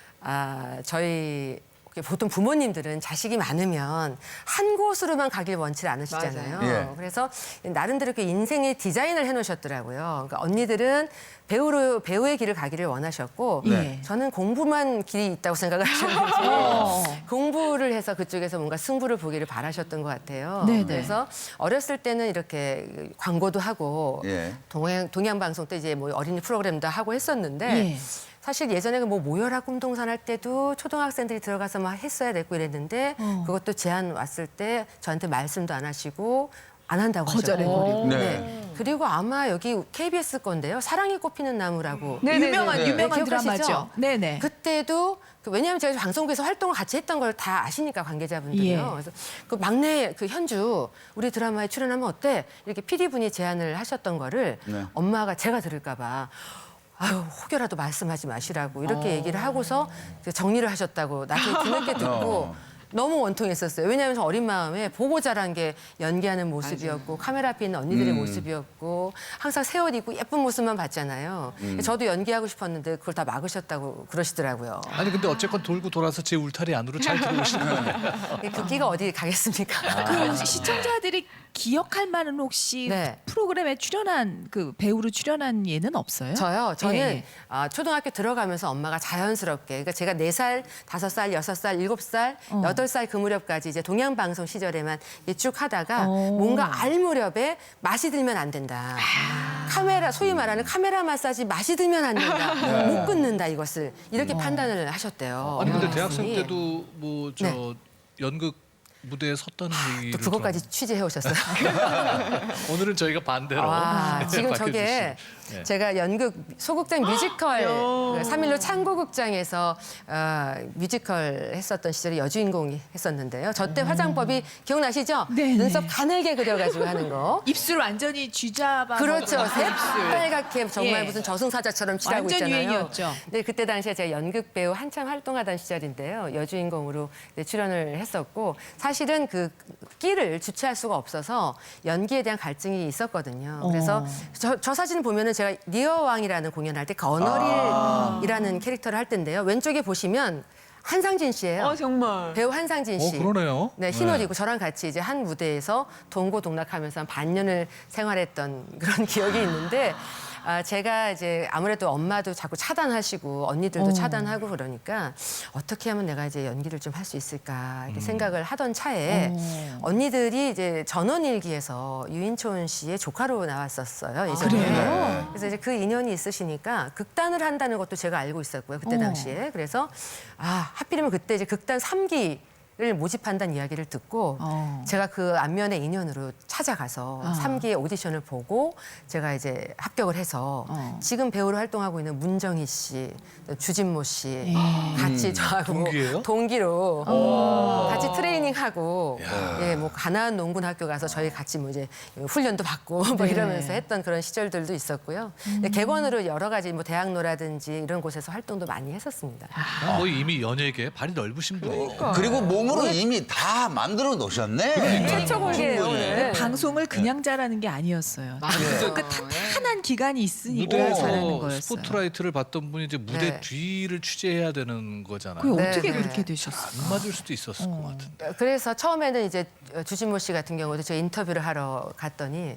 저희 보통 부모님들은 자식이 많으면 한 곳으로만 가길 원치 않으시잖아요. 맞아요. 예. 그래서 나름대로 그 인생의 디자인을 해놓으셨더라고요. 그러니까 언니들은 배우의 길을 가기를 원하셨고 네. 저는 공부만 길이 있다고 생각을 하셨는지 공부를 해서 그쪽에서 뭔가 승부를 보기를 바라셨던 것 같아요. 네네. 그래서 어렸을 때는 이렇게 광고도 하고 예. 동양방송 때 이제 뭐 어린이 프로그램도 하고 했었는데 예. 사실 예전에 뭐 모여라 꿈동산 할 때도 초등학생들이 들어가서 막 했어야 됐고 이랬는데 그것도 제안 왔을 때 저한테 말씀도 안 하시고 안 한다고 거절해버리고. 하셨고. 네. 그리고 아마 여기 KBS 건데요. 사랑이 꽃피는 나무라고. 유명한 네. 유명한 네, 드라마죠. 기억하시죠? 네네. 그때도 왜냐하면 제가 방송국에서 활동을 같이 했던 걸 다 아시니까 관계자분들이요. 예. 그래서 그 막내 그 현주 우리 드라마에 출연하면 어때? 이렇게 PD분이 제안을 하셨던 거를 네. 엄마가 제가 들을까 봐 아유 혹여라도 말씀하지 마시라고 이렇게 얘기를 하고서 정리를 하셨다고 나중에 뒤늦게 듣고 너무 원통했었어요. 왜냐하면 저 어린 마음에 보고 자란 게 연기하는 모습이었고 카메라 앞에 있는 언니들의 모습이었고 항상 새 옷 입고 예쁜 모습만 봤잖아요. 저도 연기하고 싶었는데 그걸 다 막으셨다고 그러시더라고요. 아니 근데 어쨌건 돌고 돌아서 제 울타리 안으로 잘 들어오시는 거예요. 그 끼가 어디 가겠습니까? 그 시청자들이 기억할 만한 혹시 네. 프로그램에 출연한 그 배우로 출연한 예는 없어요? 저는 예. 초등학교 들어가면서 엄마가 자연스럽게 그러니까 제가 4살, 5살, 6살, 7살, 8살 그 무렵까지 이제 동양방송 시절에만 쭉 하다가 뭔가 알 무렵에 맛이 들면 안 된다. 카메라 소위 말하는 카메라 마사지 맛이 들면 안 된다. 못 끊는다 이것을 이렇게 판단을 하셨대요. 아니 근데 어머니 대학생 말씀이. 때도 뭐 저 네. 연극 무대에 섰다는 얘기를 또 그것까지 취재해 오셨어요. 오늘은 저희가 반대로 아, 지금 밝혀주시죠. 저게 네. 제가 연극 소극장 뮤지컬 그 3.16 창고극장에서 뮤지컬 했었던 시절에 여주인공이 했었는데요. 저 때 화장법이 기억나시죠? 네, 눈썹 네. 가늘게 그려가지고 하는 거. 입술 완전히 쥐잡아. 그렇죠. 먹은 새빨갛게 정말 예. 무슨 저승사자처럼 칠하고 완전 있잖아요. 유행이었죠. 네, 그때 당시에 제가 연극 배우 한창 활동하던 시절인데요. 여주인공으로 출연을 했었고 사실은 그 끼를 주체할 수가 없어서 연기에 대한 갈증이 있었거든요. 그래서 저 사진을 보면은 제가 리어왕이라는 공연할 때 건어릴이라는 캐릭터를 할 텐데요. 왼쪽에 보시면 한상진 씨예요. 정말. 배우 한상진 씨. 그러네요. 네, 흰 옷 입고 저랑 같이 이제 한 무대에서 동고동락하면서 한 반년을 생활했던 그런 기억이 있는데 제가 이제 아무래도 엄마도 자꾸 차단하시고 언니들도 차단하고 그러니까 어떻게 하면 내가 이제 연기를 좀 할 수 있을까 이렇게 생각을 하던 차에 언니들이 이제 전원일기에서 유인촌 씨의 조카로 나왔었어요. 예전에. 그래요? 그래서 이제 그 인연이 있으시니까 극단을 한다는 것도 제가 알고 있었고요. 그때 당시에. 그래서 하필이면 그때 이제 극단 3기 를 모집한다는 이야기를 듣고 제가 그 안면의 인연으로 찾아가서 3기의 오디션을 보고 제가 이제 합격을 해서 지금 배우로 활동하고 있는 문정희 씨, 주진모 씨 같이 저하고 동기예요? 동기로 같이 트레이닝하고 뭐 가나안 농군학교 가서 저희 같이 뭐 이제 훈련도 받고 뭐 이러면서 했던 그런 시절들도 있었고요. 객원으로 여러 가지 뭐 대학로라든지 이런 곳에서 활동도 많이 했었습니다. 뭐 이미 연예계 발이 넓으신 분이니까. 그리고 몸으로 이미 다 만들어 놓으셨네. 최초 공개예요 오늘. 방송을 그냥 잘하는 게 아니었어요. 그 탄탄한 기간이 있으니까 무대에서 잘하는 거였어요. 스포트라이트를 봤던 분이 이제 무대 네. 뒤를 취재해야 되는 거잖아요. 그게 네, 어떻게 네. 그렇게 되셨어요? 안 맞을 수도 있었을 것 같은데. 그래서 처음에는 이제 주진모 씨 같은 경우도 제가 인터뷰를 하러 갔더니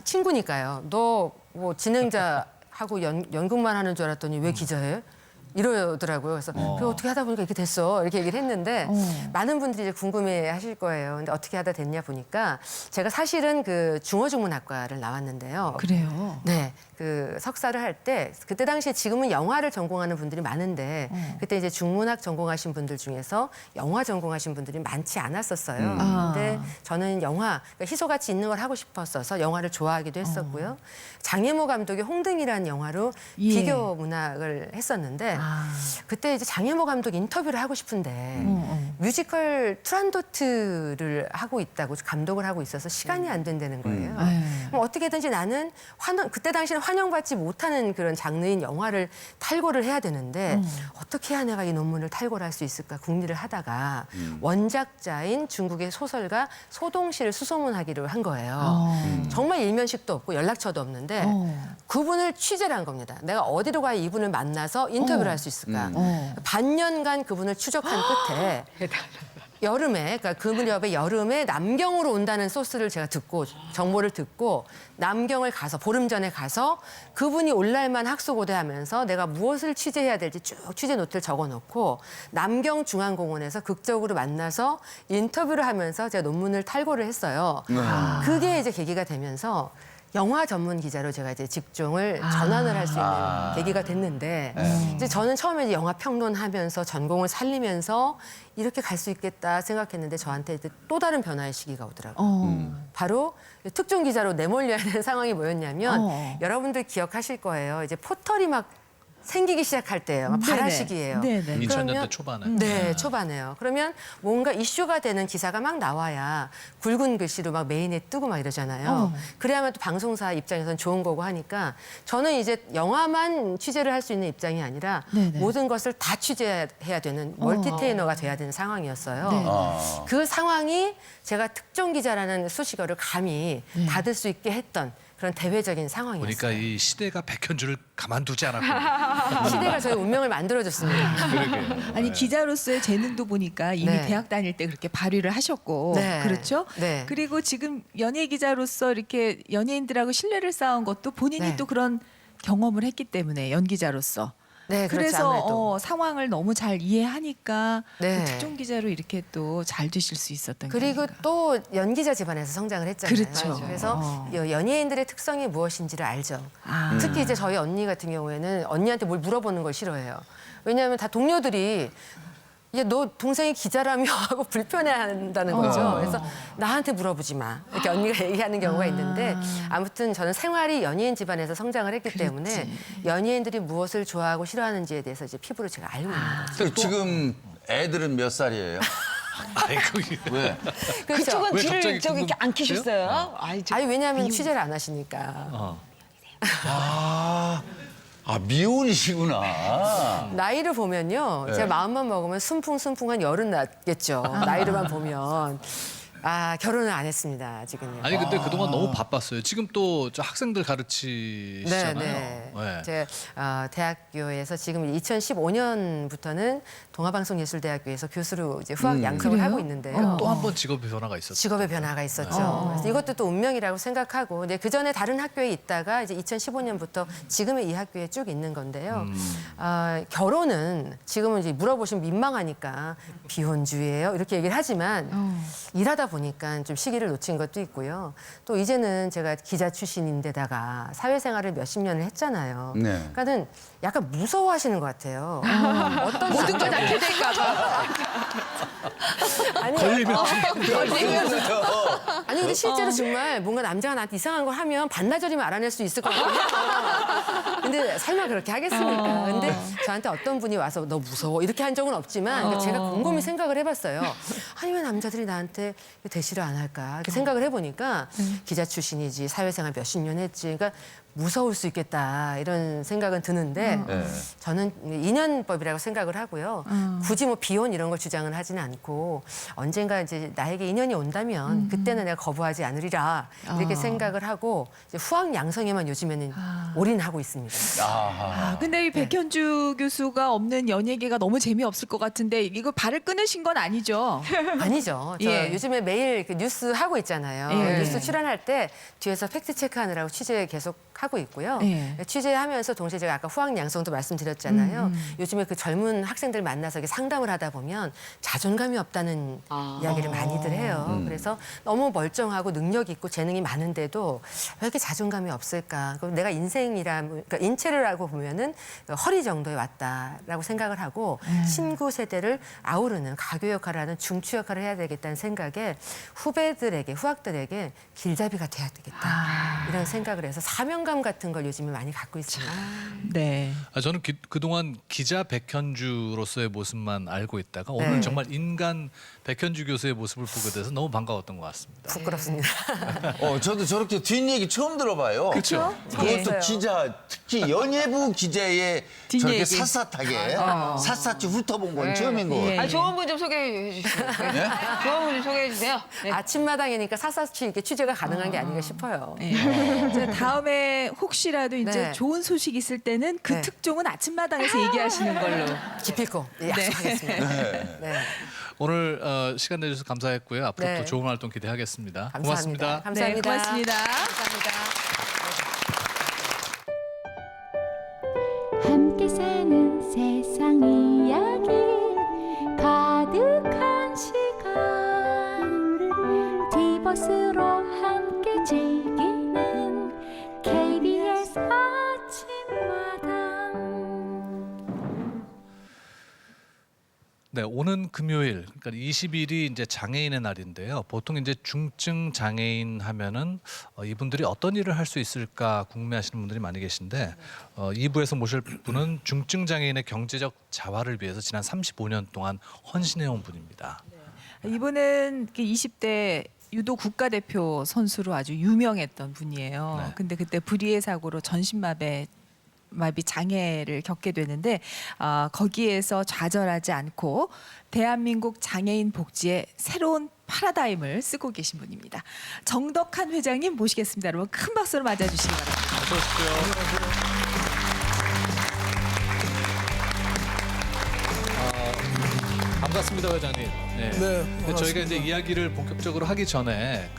친구니까요. 너 뭐 진행자하고 연극만 하는 줄 알았더니 왜 기자해? 이러더라고요. 그래서 그거 어떻게 하다 보니까 이렇게 됐어. 이렇게 얘기를 했는데 많은 분들이 이제 궁금해 하실 거예요. 근데 어떻게 하다 됐냐 보니까 제가 사실은 그 중어중문학과를 나왔는데요. 그래요. 네. 그 석사를 할 때 그때 당시에 지금은 영화를 전공하는 분들이 많은데 그때 이제 중문학 전공하신 분들 중에서 영화 전공하신 분들이 많지 않았었어요. 근데 저는 영화 그러니까 희소같이 있는 걸 하고 싶었어서 영화를 좋아하기도 했었고요. 장혜모 감독의 홍등이라는 영화로 예. 비교 문학을 했었는데 그때 이제 장혜모 감독 인터뷰를 하고 싶은데 뮤지컬 투란도트를 하고 있다고 감독을 하고 있어서 시간이 안 된다는 거예요. 그럼 어떻게든지 나는 그때 당시에는 환영받지 못하는 그런 장르인 영화를 탈고를 해야 되는데 어떻게 해야 내가 이 논문을 탈고를 할 수 있을까 궁리를 하다가 원작자인 중국의 소설가 소동시를 수소문하기로 한 거예요. 정말 일면식도 없고 연락처도 없는데 그분을 취재를 한 겁니다. 내가 어디로 가야 이분을 만나서 인터뷰를 할 수 있을까. 반년간 그분을 추적한 끝에 여름에, 그러니까 그 무렵에 여름에 남경으로 온다는 소스를 제가 정보를 듣고 남경을 가서 보름 전에 가서 그분이 올 날만 학수고대 하면서 내가 무엇을 취재해야 될지 쭉 취재 노트를 적어놓고 남경 중앙공원에서 극적으로 만나서 인터뷰를 하면서 제가 논문을 탈고를 했어요. 그게 이제 계기가 되면서 영화 전문 기자로 제가 이제 직종을 전환을 할 수 있는 계기가 됐는데 이제 저는 처음에 이제 영화 평론하면서 전공을 살리면서 이렇게 갈 수 있겠다 생각했는데 저한테 이제 또 다른 변화의 시기가 오더라고요. 바로 특종 기자로 내몰려야 되는 상황이 뭐였냐면 여러분들 기억하실 거예요. 이제 포털이 막 생기기 시작할 때예요. 막 네네. 발화시기예요. 네네. 2000년대 초반에. 네, 초반에요. 그러면 뭔가 이슈가 되는 기사가 막 나와야 굵은 글씨로 막 메인에 뜨고 막 이러잖아요. 그래야만 또 방송사 입장에서는 좋은 거고 하니까 저는 이제 영화만 취재를 할 수 있는 입장이 아니라 네네. 모든 것을 다 취재해야 되는 멀티테이너가 돼야 되는 상황이었어요. 네. 그 상황이 제가 특종 기자라는 수식어를 감히 닫을 수 있게 했던 그런 대외적인 상황이었어요. 보니까 이 시대가 백현주를 가만두지 않았군요. 시대가 저희 운명을 만들어줬습니다. 그러게요. 아니 기자로서의 재능도 보니까 이미 네. 대학 다닐 때 그렇게 발휘를 하셨고 네. 그렇죠? 네. 그리고 지금 연예 기자로서 이렇게 연예인들하고 신뢰를 쌓은 것도 본인이 네. 또 그런 경험을 했기 때문에 연기자로서 네, 그렇죠. 그래서 아무래도. 상황을 너무 잘 이해하니까 네. 그 특종 기자로 이렇게 또 잘 되실 수 있었던 게 그리고 아닌가. 또 연기자 집안에서 성장을 했잖아요. 그렇죠. 그래서 연예인들의 특성이 무엇인지를 알죠. 특히 이제 저희 언니 같은 경우에는 언니한테 뭘 물어보는 걸 싫어해요. 왜냐하면 다 동료들이 이게 너 동생이 기자라며 하고 불편해한다는 거죠. 그래서 나한테 물어보지 마. 이렇게 언니가 얘기하는 경우가 있는데 아무튼 저는 생활이 연예인 집안에서 성장을 했기 때문에 연예인들이 무엇을 좋아하고 싫어하는지에 대해서 이제 피부로 제가 알고 있는 거죠. 근데 지금 애들은 몇 살이에요? 아이고. 왜? 그렇죠. 그쪽은 왜 뒤를 갑자기 저기 이렇게 안 궁금해요? 키셨어요? 아이, 저 아니 왜냐하면 취재를 안 하시니까. 미혼이시구나. 나이를 보면요. 네. 제 마음만 먹으면 순풍순풍한 열은 났겠죠. 나이로만 보면. 결혼을 안 했습니다. 아직은요. 아니 근데 그동안 너무 바빴어요. 지금 또 저 학생들 가르치시잖아요. 네. 네. 제 대학교에서 지금 2015년부터는 동아방송예술대학교에서 교수로 이제 후학 양성을 그래요? 하고 있는데요. 또 한 번 직업의 변화가 있었죠. 직업의 변화가 있었죠. 그래서 이것도 또 운명이라고 생각하고, 근데 그 전에 다른 학교에 있다가 이제 2015년부터 지금의 이 학교에 쭉 있는 건데요. 결혼은 지금은 이제 물어보시면 민망하니까 비혼주의예요 이렇게 얘기를 하지만 일하다 보니까 좀 시기를 놓친 것도 있고요. 또 이제는 제가 기자 출신인데다가 사회생활을 몇십 년을 했잖아요. 네. 그러니까는 약간 무서워하시는 것 같아요. 어떤 모든 걸 남자분이- 낳게 될까 봐. 아니, 아니 근데 실제로 정말 뭔가 남자가 나한테 이상한 걸 하면 반나절이면 알아낼 수 있을 것 같거든요. 근데 설마 그렇게 하겠습니까? 근데 저한테 어떤 분이 와서 너 무서워 이렇게 한 적은 없지만 그러니까 제가 곰곰이 생각을 해봤어요. 아니 왜 남자들이 나한테 대시를 안 할까? 이렇게 생각을 해보니까 기자 출신이지 사회생활 몇십 년 했지. 그러니까 무서울 수 있겠다 이런 생각은 드는데 네. 저는 인연법이라고 생각을 하고요. 굳이 뭐 비혼 이런 걸 주장은 하지는 않고 언젠가 이제 나에게 인연이 온다면 그때는 내가 거부하지 않으리라 이렇게 생각을 하고 이제 후학 양성에만 요즘에는 올인하고 있습니다. 근데 이 백현주 교수가 없는 연예계가 너무 재미없을 것 같은데 이거 발을 끊으신 건 아니죠? 아니죠. 저 예. 요즘에 매일 그 뉴스 하고 있잖아요. 예. 뉴스 출연할 때 뒤에서 팩트 체크하느라고 취재 계속 하고 있고요. 예. 취재하면서 동시에 제가 아까 후학 양성도 말씀드렸잖아요. 요즘에 그 젊은 학생들 만나서 이렇게 상담을 하다 보면 자존감이 없다는 이야기를 많이들 해요. 그래서 너무 멀쩡하고 능력 있고 재능이 많은데도 왜 이렇게 자존감이 없을까? 그럼 내가 그러니까 인체를 보면은 허리 정도에 왔다라고 생각을 하고 신구 세대를 아우르는 가교 역할을 하는 중추 역할을 해야 되겠다는 생각에 후학들에게 길잡이가 돼야 되겠다 이런 생각을 해서 사명감 같은 걸 요즘에 많이 갖고 있습니다. 네. 저는 그동안 기자 백현주로서의 모습만 알고 있다가 오늘 네. 정말 인간 백현주 교수의 모습을 보게 돼서 너무 반가웠던 것 같습니다. 부끄럽습니다. 저도 저렇게 뒷얘기 처음 들어봐요. 그렇죠. 그것도 예. 기자, 특히 연예부 기자의 뒷얘기. 저렇게 샅샅하게 샅샅이 훑어본 건 처음인 것 예. 같아요. 좋은 분 좀 소개해 주시죠. 네. 좋은 분 좀 소개해 주세요. 네. 아침마당이니까 샅샅이 이렇게 취재가 가능한 게 아닌가 싶어요. 자, 다음에 혹시라도 이제 네. 좋은 소식 있을 때는 그 네. 특종은 아침마당에서 얘기하시는 걸로. 기필코 약속하겠습니다. 네. 오늘 시간 내주셔서 감사했고요. 앞으로 네. 또 좋은 활동 기대하겠습니다. 감사합니다. 고맙습니다. 감사합니다. 네, 고맙습니다. 감사합니다. 함께 사는 세상 이야기 가득한 시간 디버스로 함께 즐기는 KBS 아침마당. 네, 오는 금요일, 그러니까 20일이 이제 장애인의 날인데요. 보통 이제 중증 장애인 하면은 이분들이 어떤 일을 할 수 있을까 궁금해하시는 분들이 많이 계신데 2부에서 모실 분은 중증 장애인의 경제적 자활을 위해서 지난 35년 동안 헌신해온 분입니다. 이분은 20대 유도 국가대표 선수로 아주 유명했던 분이에요. 네. 근데 그때 불의의 사고로 전신마비 장애를 겪게 되는데 거기에서 좌절하지 않고 대한민국 장애인 복지의 새로운 파라다임을 쓰고 계신 분입니다. 정덕한 회장님 모시겠습니다. 여러분 큰 박수로 맞아주시기 바랍니다. 어서 오십시오. 반갑습니다, 회장님. 네. 근데 저희가 이제 이야기를 본격적으로 하기 전에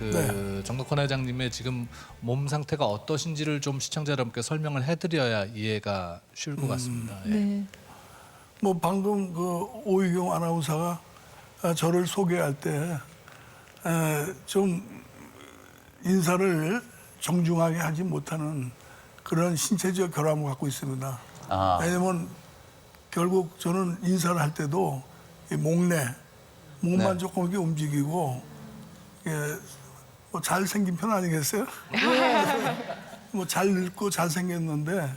정덕헌 회장님의 지금 몸 상태가 어떠신지를 좀 시청자 여러분께 설명을 해드려야 이해가 쉬울 것 같습니다. 예. 네. 뭐 방금 그 오희경 아나운서가 저를 소개할 때 좀 인사를 정중하게 하지 못하는 그런 신체적 결함을 갖고 있습니다. 왜냐면 결국 저는 인사를 할 때도 이 목만 네. 조금 이렇게 움직이고 뭐 잘생긴 편 아니겠어요? 뭐 잘 늙고 잘생겼는데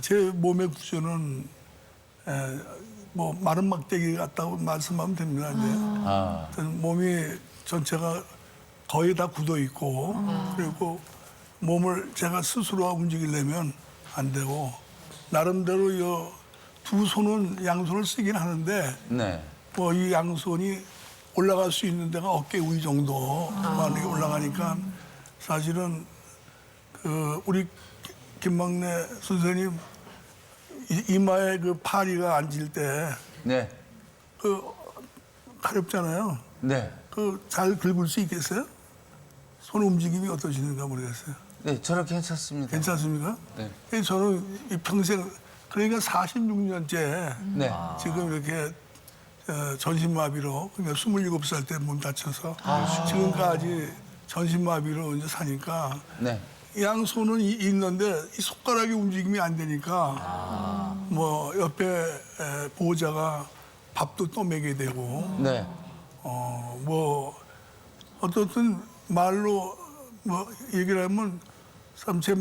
제 몸의 구조는 뭐 마른 막대기 같다고 말씀하면 됩니다. 이제 하여튼 몸이 전체가 거의 다 굳어 있고 그리고 몸을 제가 스스로 움직이려면 안 되고 나름대로 이 두 손은 양손을 쓰긴 하는데 네. 뭐 이 양손이 올라갈 수 있는 데가 어깨 위 정도만 이렇게 올라가니까 사실은 그 우리 김막내 선생님 이마에 그 파리가 앉을 때 네. 그 가렵잖아요. 네. 그 잘 긁을 수 있겠어요? 손 움직임이 어떠신가 모르겠어요. 네, 저는 괜찮습니다. 괜찮습니까? 네. 저는 이 평생 그러니까 46년째 네. 지금 이렇게 전신마비로 그러니까 27살 때 몸 다쳐서 지금까지 전신마비로 이제 사니까 네. 양손은 있는데 이 손가락이 움직임이 안 되니까 뭐 옆에 보호자가 밥도 또 먹여야 되고 네. 뭐 어떻든 말로 뭐 얘기를 하면 참 제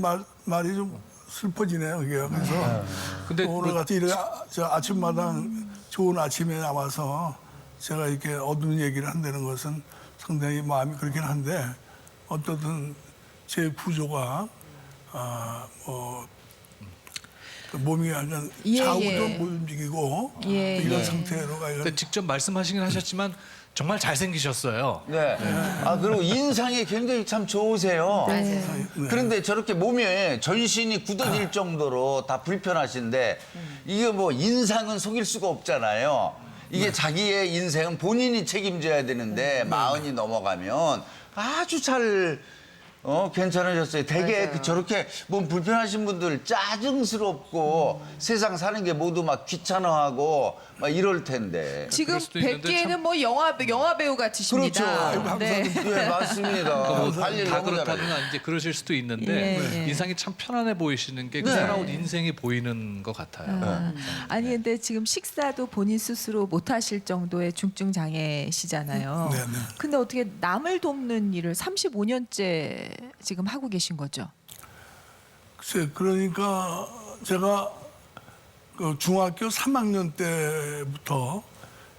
말이 좀 슬퍼지네요. 그게 그래서 근데 오늘 같이 이렇게 저 아침마당 좋은 아침에 나와서 제가 이렇게 어두운 얘기를 한다는 것은 상당히 마음이 그렇긴 한데 어떻든 제 구조가 뭐 몸이 약간 예, 좌우도 예. 못 움직이고 예, 이런 예. 상태로 가야 근데 직접 말씀하시긴 하셨지만 정말 잘생기셨어요. 네. 아, 그리고 인상이 굉장히 참 좋으세요. 네. 그런데 저렇게 몸에 전신이 굳어질 정도로 다 불편하신데 이게 뭐 인상은 속일 수가 없잖아요. 이게 자기의 인생은 본인이 책임져야 되는데 마흔이 넘어가면 아주 잘 괜찮으셨어요. 되게 저렇게 몸 불편하신 분들 짜증스럽고 세상 사는 게 모두 막 귀찮아하고 막 이럴 텐데. 지금 그럴 수도 있는데 뵙기에는 참- 뭐 영화 배우 같으십니다. 그렇죠. 네. 예, 맞습니다. 뭐 할 일 다 너무 그렇다면 잘해요. 이제 그러실 수도 있는데 예, 예. 인상이 참 편안해 보이시는 게 그 살아온 인생이 보이는 것 같아요. 아니 근데 지금 식사도 본인 스스로 못 하실 정도의 중증 장애시잖아요. 네, 네. 근데 어떻게 남을 돕는 일을 35년째 지금 하고 계신 거죠? 글쎄, 그러니까 제가 그 중학교 3학년 때부터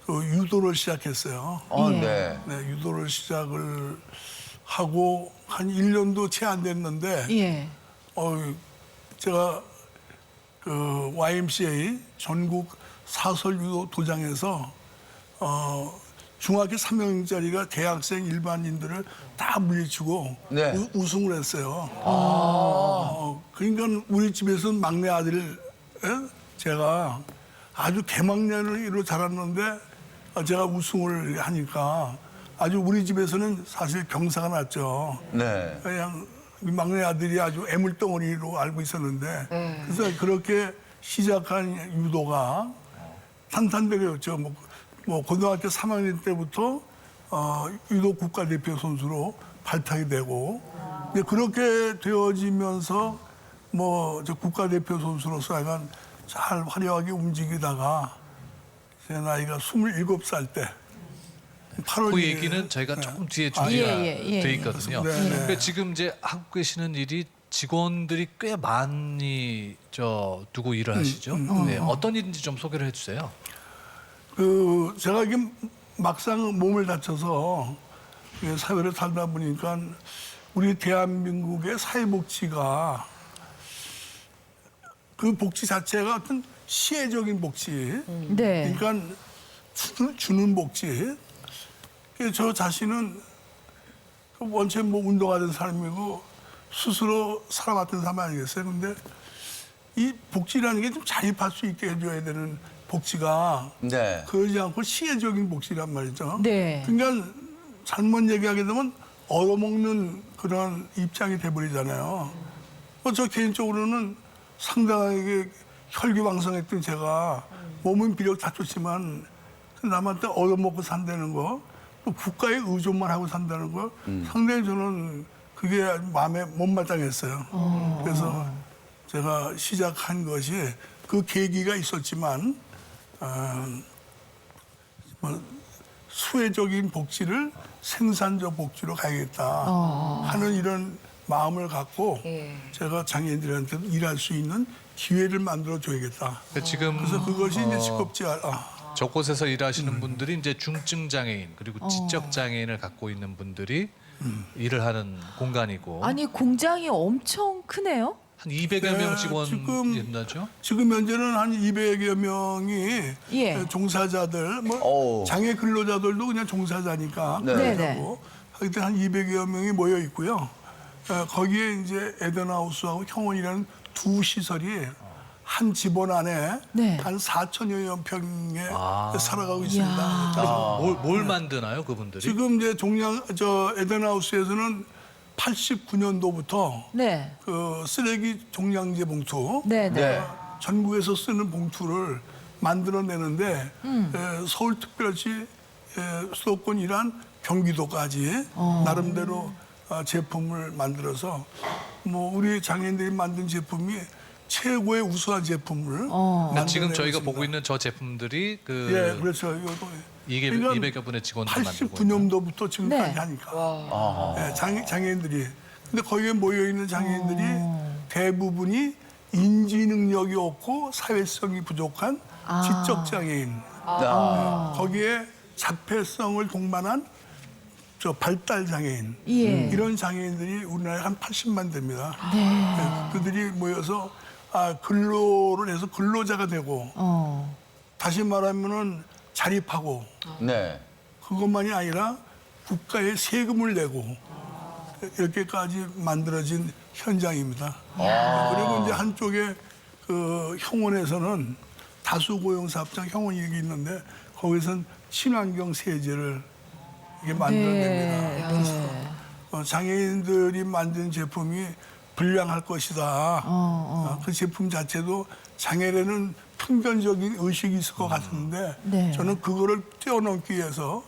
그 유도를 시작했어요. 예. 네. 네, 유도를 시작을 하고 한 1년도 채 안 됐는데 예. 제가 그 YMCA 전국 사설 유도 도장에서 중학교 3학년짜리가 대학생 일반인들을 다 물리치고 네. 우승을 했어요. 그러니까 우리 집에서는 막내 아들 제가 아주 개막내로 자랐는데 제가 우승을 하니까 아주 우리 집에서는 사실 경사가 났죠. 네. 그냥 막내 아들이 아주 애물덩어리로 알고 있었는데 그래서 그렇게 시작한 유도가 탄탄대로였죠. 뭐 고등학교 3학년 때부터 유도 국가대표 선수로 발탁이 되고 근데 그렇게 되어지면서 뭐 저 국가대표 선수로서 약간 잘 화려하게 움직이다가 제 나이가 27살 때 8월 그 얘기는 저희가 조금 뒤에 준비가 예. 돼 있거든요. 네, 네. 근데 지금 이제 하고 계시는 일이 직원들이 꽤 많이 두고 일을 하시죠. 네, 어떤 일인지 좀 소개를 해주세요. 그 제가 이게 막상 몸을 다쳐서 사회를 살다 보니까 우리 대한민국의 사회복지가 그 복지 자체가 어떤 시혜적인 복지, 네. 그러니까 주는 복지. 그래서 저 자신은 원체 뭐 운동하던 사람이고 스스로 살아왔던 사람 아니겠어요? 근데 이 복지라는 게 좀 자립할 수 있게 해줘야 되는 복지가 네. 그러지 않고 시혜적인 복지란 말이죠. 네. 그러니까 잘못 얘기하게 되면 얻어먹는 그런 입장이 돼버리잖아요. 저 개인적으로는 상당하게 혈기왕성했던 제가 몸은 비록 다쳤지만 남한테 얻어먹고 산다는 거, 또 국가에 의존만 하고 산다는 거 상당히 저는 그게 마음에 못마땅했어요. 그래서 제가 시작한 것이 그 계기가 있었지만 뭐 수혜적인 복지를 생산적 복지로 가야겠다 하는 이런 마음을 갖고 예. 제가 장애인들한테 일할 수 있는 기회를 만들어 줘야겠다. 그러니까 지금 그래서 그것이 이제 직업지 저곳에서 일하시는 분들이 이제 중증 장애인 그리고 지적 장애인을 갖고 있는 분들이 일을 하는 공간이고 아니 공장이 엄청 크네요. 한 200여 명 네, 직원이 지금- 있나죠? 지금 현재는 한 200여 명이 예. 종사자들, 뭐 어우. 장애 근로자들도 그냥 종사자니까 네. 네네. 하여튼 한 200여 명이 모여 있고요. 거기에 이제 에덴하우스하고 형원이라는 두 시설이 한 집원 안에 네. 한 4천여 평에 살아가고 이야. 있습니다. 뭘 만드나요, 그분들이? 지금 이제 에덴하우스에서는 89년도부터 네. 그 쓰레기 종량제 봉투 네, 네. 네. 전국에서 쓰는 봉투를 만들어내는데 서울특별시 수도권 이란 경기도까지 나름대로 제품을 만들어서 뭐 우리 장애인들이 만든 제품이 최고의 우수한 제품을 그러니까 지금 만들어내고 저희가 있습니다. 보고 있는 저 제품들이 그 예, 그렇죠. 이것도 200여 분의 직원들이 만들고 있는 89년도부터 지금까지 네. 하니까 예, 장애인들이 근데 거기에 모여 있는 장애인들이 대부분이 인지 능력이 없고 사회성이 부족한 지적 장애인 거기에 자폐성을 동반한 저 발달 장애인 예. 이런 장애인들이 우리나라에 한 80만 됩니다. 네. 예, 그들이 모여서 근로를 해서 근로자가 되고 다시 말하면은 자립하고 네. 그것만이 아니라 국가에 세금을 내고 이렇게까지 만들어진 현장입니다. 그리고 이제 한쪽에 그 형원에서는 다수고용사업장 형원이 있는데 거기서는 친환경 세제를 이게 만들어냅니다. 그래서 장애인들이 만든 제품이 불량할 것이다. 그 제품 자체도 장애인은 편견적인 의식이 있을 것 같은데 네. 저는 그거를 뛰어넘기 위해서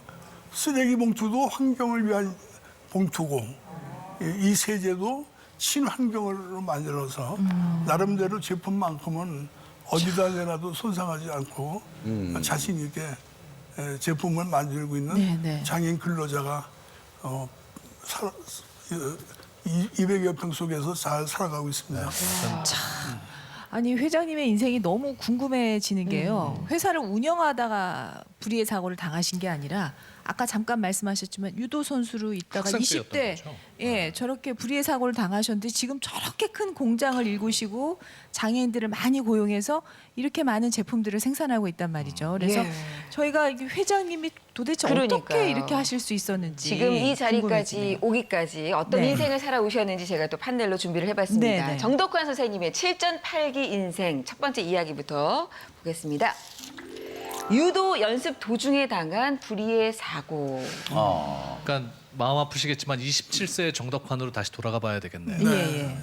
쓰레기 봉투도 환경을 위한 봉투고 이 세제도 친환경으로 만들어서 나름대로 제품만큼은 어디다 내놔도 손상하지 않고 자신 있게 제품을 만들고 있는 네, 네. 장애인 근로자가 200여 평 속에서 잘 살아가고 있습니다. 아니 회장님의 인생이 너무 궁금해지는 게요. 회사를 운영하다가 불의의 사고를 당하신 게 아니라 아까 잠깐 말씀하셨지만 유도 선수로 있다가 학생 20대 때였던 거죠. 예 저렇게 불의의 사고를 당하셨는데 지금 저렇게 큰 공장을 일구시고 장애인들을 많이 고용해서 이렇게 많은 제품들을 생산하고 있단 말이죠. 그래서 예. 저희가 이게 회장님이 도대체 그러니까요. 어떻게 이렇게 하실 수 있었는지 지금 이 자리까지 궁금해지네요. 오기까지 어떤 네. 인생을 살아오셨는지 제가 또 판넬로 준비를 해봤습니다. 네, 네. 정덕환 선생님의 7전8기 인생 첫 번째 이야기부터 보겠습니다. 유도 연습 도중에 당한 불의의 사고. 그러니까 마음 아프시겠지만 27세 정덕환으로 다시 돌아가 봐야 되겠네요. 예, 예.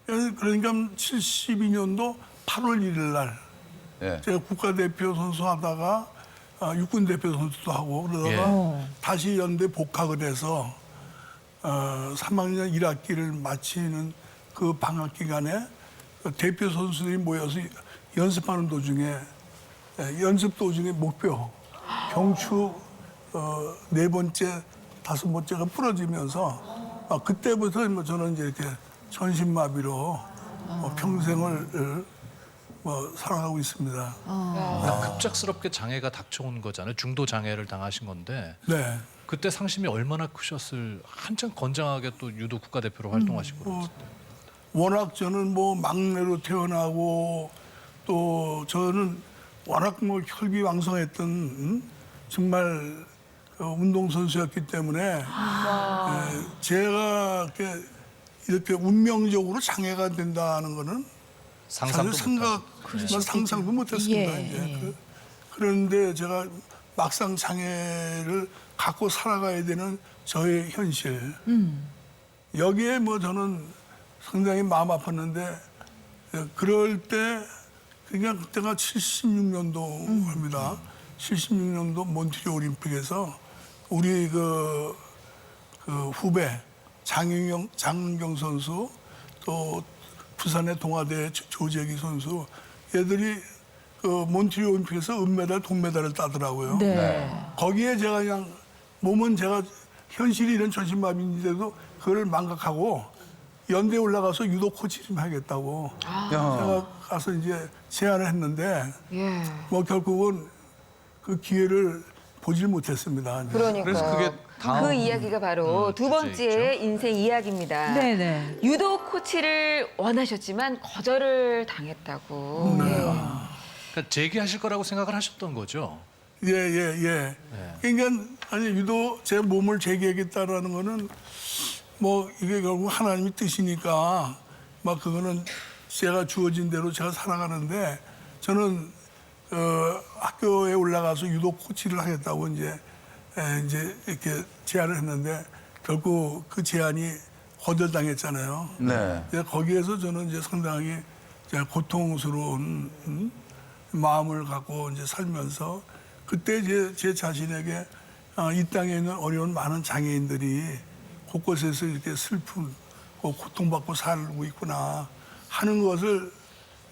그러니까 72년도 8월 1일 날 예. 제가 국가대표 선수 하다가 육군 대표 선수도 하고 그러다가 다시 연대 복학을 해서 3학년 1학기를 마치는 그 방학 기간에 대표 선수들이 모여서 연습하는 도중에 연습 도중에 목표 경추 4번째 5번째가 부러지면서 그때부터 뭐 저는 이제 이렇게 전신마비로 평생을 살아가고 있습니다. 그러니까 급작스럽게 장애가 닥쳐온 거잖아요. 중도 장애를 당하신 건데 네. 그때 상심이 얼마나 크셨을 한창 건장하게 또 유도 국가대표로 활동하시고 그랬을 때. 워낙 저는 뭐 막내로 태어나고 또 저는 워낙 뭐 혈기왕성했던 정말 운동선수였기 때문에 제가 이렇게 운명적으로 장애가 된다는 거는 상상도 상상도 못했습니다. 예, 이제 예. 그런데 제가 막상 장애를 갖고 살아가야 되는 저의 현실 여기에 뭐 저는 상당히 마음 아팠는데 그럴 때 그냥 그때가 76년도입니다. 76년도 몬트리올 올림픽에서 우리 그 후배 장은경 선수 또 부산의 동아대 조재기 선수 얘들이 그 몬트리올 올림픽에서 은메달, 동메달을 따더라고요. 네. 거기에 제가 그냥 몸은 제가 현실이 이런 전신마비인데도 그걸 망각하고 연대에 올라가서 유도 코치 좀 하겠다고 제가 가서 이제 제안을 했는데 예. 뭐 결국은 그 기회를 보질 못했습니다. 그러니까 그래서 그게 다음 그 이야기가 바로 두 번째 주제이죠. 인생 이야기입니다. 네네. 유도 코치를 원하셨지만 거절을 당했다고. 예. 그러니까 재기하실 거라고 생각을 하셨던 거죠. 예. 그러니까 아니 유도 제 몸을 재기하겠다라는 거는 뭐 이게 결국 하나님의 뜻이니까 막 그거는 제가 주어진 대로 제가 살아가는데 저는 학교에 올라가서 유도 코치를 하겠다고 이제 이렇게 제안을 했는데 결국 그 제안이 거절당했잖아요. 네. 거기에서 저는 이제 상당히 이제 고통스러운 마음을 갖고 이제 살면서 그때 이제 제 자신에게 이 땅에 있는 어려운 많은 장애인들이 곳곳에서 이렇게 슬픈 고통받고 살고 있구나 하는 것을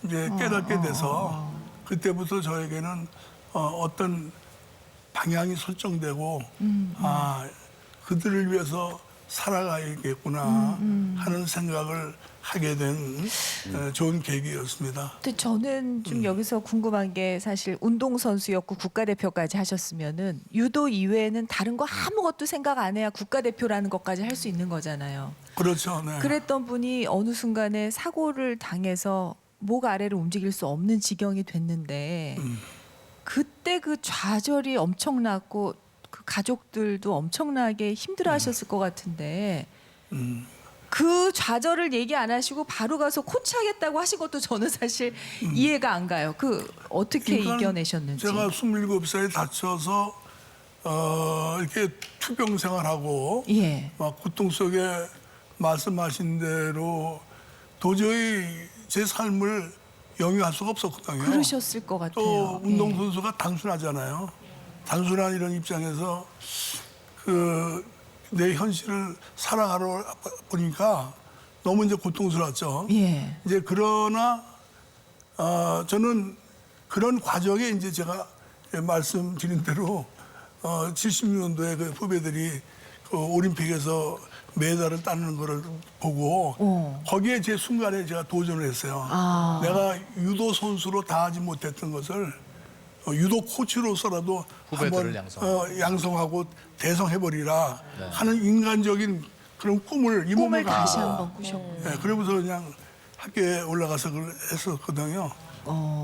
이제 깨닫게 돼서 그때부터 저에게는 어떤 방향이 설정되고 그들을 위해서 살아가야겠구나 하는 생각을 하게 된 좋은 계기였습니다. 근데 저는 좀 여기서 궁금한 게 사실 운동선수였고 국가대표까지 하셨으면은 유도 이외에는 다른 거 아무것도 생각 안 해야 국가대표라는 것까지 할 수 있는 거잖아요. 그렇죠. 네. 그랬던 분이 어느 순간에 사고를 당해서 목 아래를 움직일 수 없는 지경이 됐는데 그때 그 좌절이 엄청났고 그 가족들도 엄청나게 힘들어하셨을 것 같은데 그 좌절을 얘기 안 하시고 바로 가서 코치하겠다고 하신 것도 저는 사실 이해가 안 가요. 그 어떻게 그러니까 이겨내셨는지. 제가 27살에 다쳐서 이렇게 투병 생활하고 예. 막 고통 속에 말씀하신 대로 도저히 제 삶을 영위할 수가 없었거든요. 그러셨을 것 같아요. 또 예. 운동선수가 단순하잖아요. 단순한 이런 입장에서 내 현실을 살아가러 보니까 너무 이제 고통스러웠죠. 예. 이제 그러나 저는 그런 과정에 이제 제가 말씀드린 대로 70년도에 그 후배들이 그 올림픽에서 메달을 따는 거를 보고 거기에 제 순간에 제가 도전을 했어요. 내가 유도 선수로 다 하지 못했던 것을 유도 코치로서라도 후배들을 한번 양성하고 대성해버리라 하는 인간적인 그런 꿈을 이 몸을 꿈을 다시 가지고 한번 꾸셨고. 네, 그러면서 그냥 학교에 올라가서 그걸 했었거든요.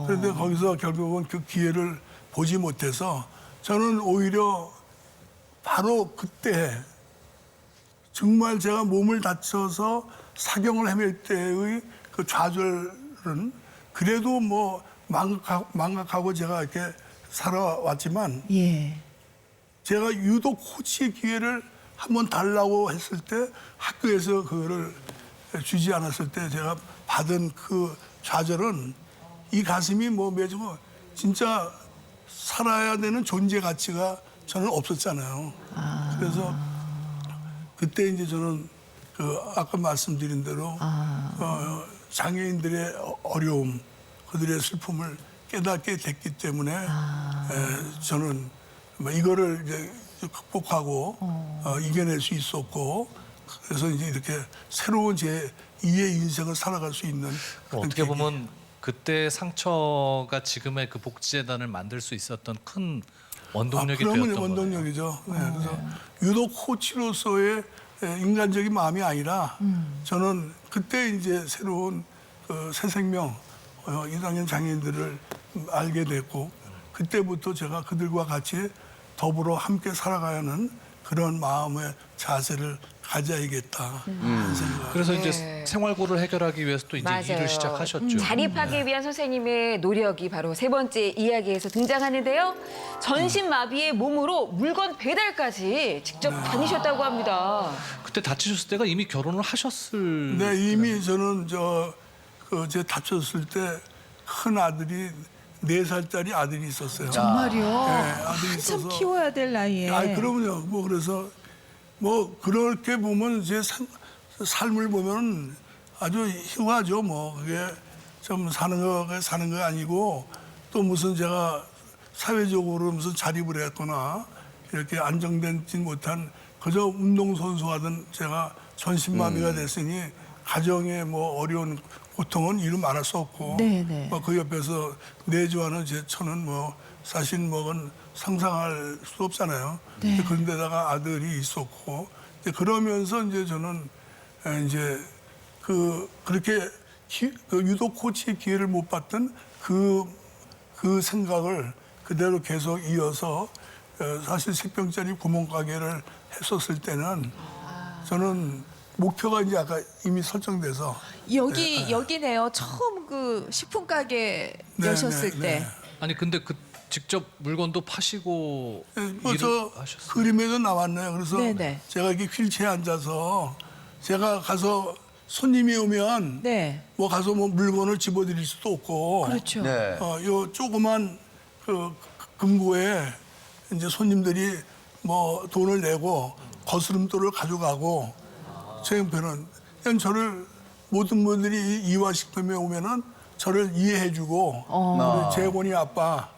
그런데 거기서 결국은 그 기회를 보지 못해서 저는 오히려 바로 그때 정말 제가 몸을 다쳐서 사경을 헤맬 때의 그 좌절은 그래도 뭐 망각하고 제가 이렇게 살아왔지만 예. 제가 유도 코치의 기회를 한번 달라고 했을 때 학교에서 그거를 주지 않았을 때 제가 받은 그 좌절은 이 가슴이 뭐 매주 진짜 살아야 되는 존재 가치가 저는 없었잖아요. 그래서 그때 이제 저는 그 아까 말씀드린 대로 장애인들의 어려움, 그들의 슬픔을 깨닫게 됐기 때문에 저는 뭐 이거를 이제 극복하고 이겨낼 수 있었고 그래서 이제 이렇게 새로운 제 2의 인생을 살아갈 수 있는 그런 어떻게 계기. 보면 그때 상처가 지금의 그 복지재단을 만들 수 있었던 큰 원동력이 그러면 되었던 거예요. 원동력이죠. 네, 그래서 유도 코치로서의 인간적인 마음이 아니라 저는 그때 이제 새로운 그 새 생명 이상형 장애인들을 알게 됐고 그때부터 제가 그들과 같이 더불어 함께 살아가야 하는 그런 마음의 자세를 가져야겠다 하는 생각. 그래서 이제 생활고를 해결하기 위해서 또 이제 맞아요. 일을 시작하셨죠. 자립하기 위한 선생님의 노력이 바로 세 번째 이야기에서 등장하는데요. 전신마비의 몸으로 물건 배달까지 직접 다니셨다고 합니다. 그때 다치셨을 때가 이미 결혼을 하셨을 네, 이미 저는 제 다쳤을 때 큰 아들이 4살짜리 아들이 있었어요. 정말요? 아들이 한참 있어서. 키워야 될 나이에. 아, 그러면요. 뭐 그래서 뭐 그렇게 보면 제 삶을 보면 아주 희화죠. 뭐 그게 좀 사는 거 아니고 또 무슨 제가 사회적으로 무슨 자립을 했거나 이렇게 안정되지 못한 그저 운동선수 하던 제가 전신마비가 됐으니 가정의 뭐 어려운 고통은 이루 말할 수 없고 네. 뭐 그 옆에서 내조하는 제 처는 뭐 사실 뭐건 상상할 수 없잖아요. 네. 그런데다가 아들이 있었고 이제 그러면서 이제 저는 이제 그렇게 그 유도 코치의 기회를 못 받던 그 생각을 그대로 계속 이어서 사실 식병자리 구멍가게를 했었을 때는 저는 목표가 이제 아까 이미 설정돼서 여기네요. 처음 그 식품 가게 네, 여셨을 네, 때. 네. 아니 근데 그 직접 물건도 파시고 일을 저 하셨어요? 그림에도 나왔네요. 그래서 네네. 제가 이렇게 휠체어에 앉아서 제가 가서 손님이 오면 네. 뭐 가서 뭐 물건을 집어드릴 수도 없고 그렇죠. 네. 요 조그만 그 금고에 이제 손님들이 뭐 돈을 내고 거스름돈을 가져가고 제 형편은 그냥 저를 모든 분들이 이화식품에 오면은 저를 이해해주고 우리 재곤이 아빠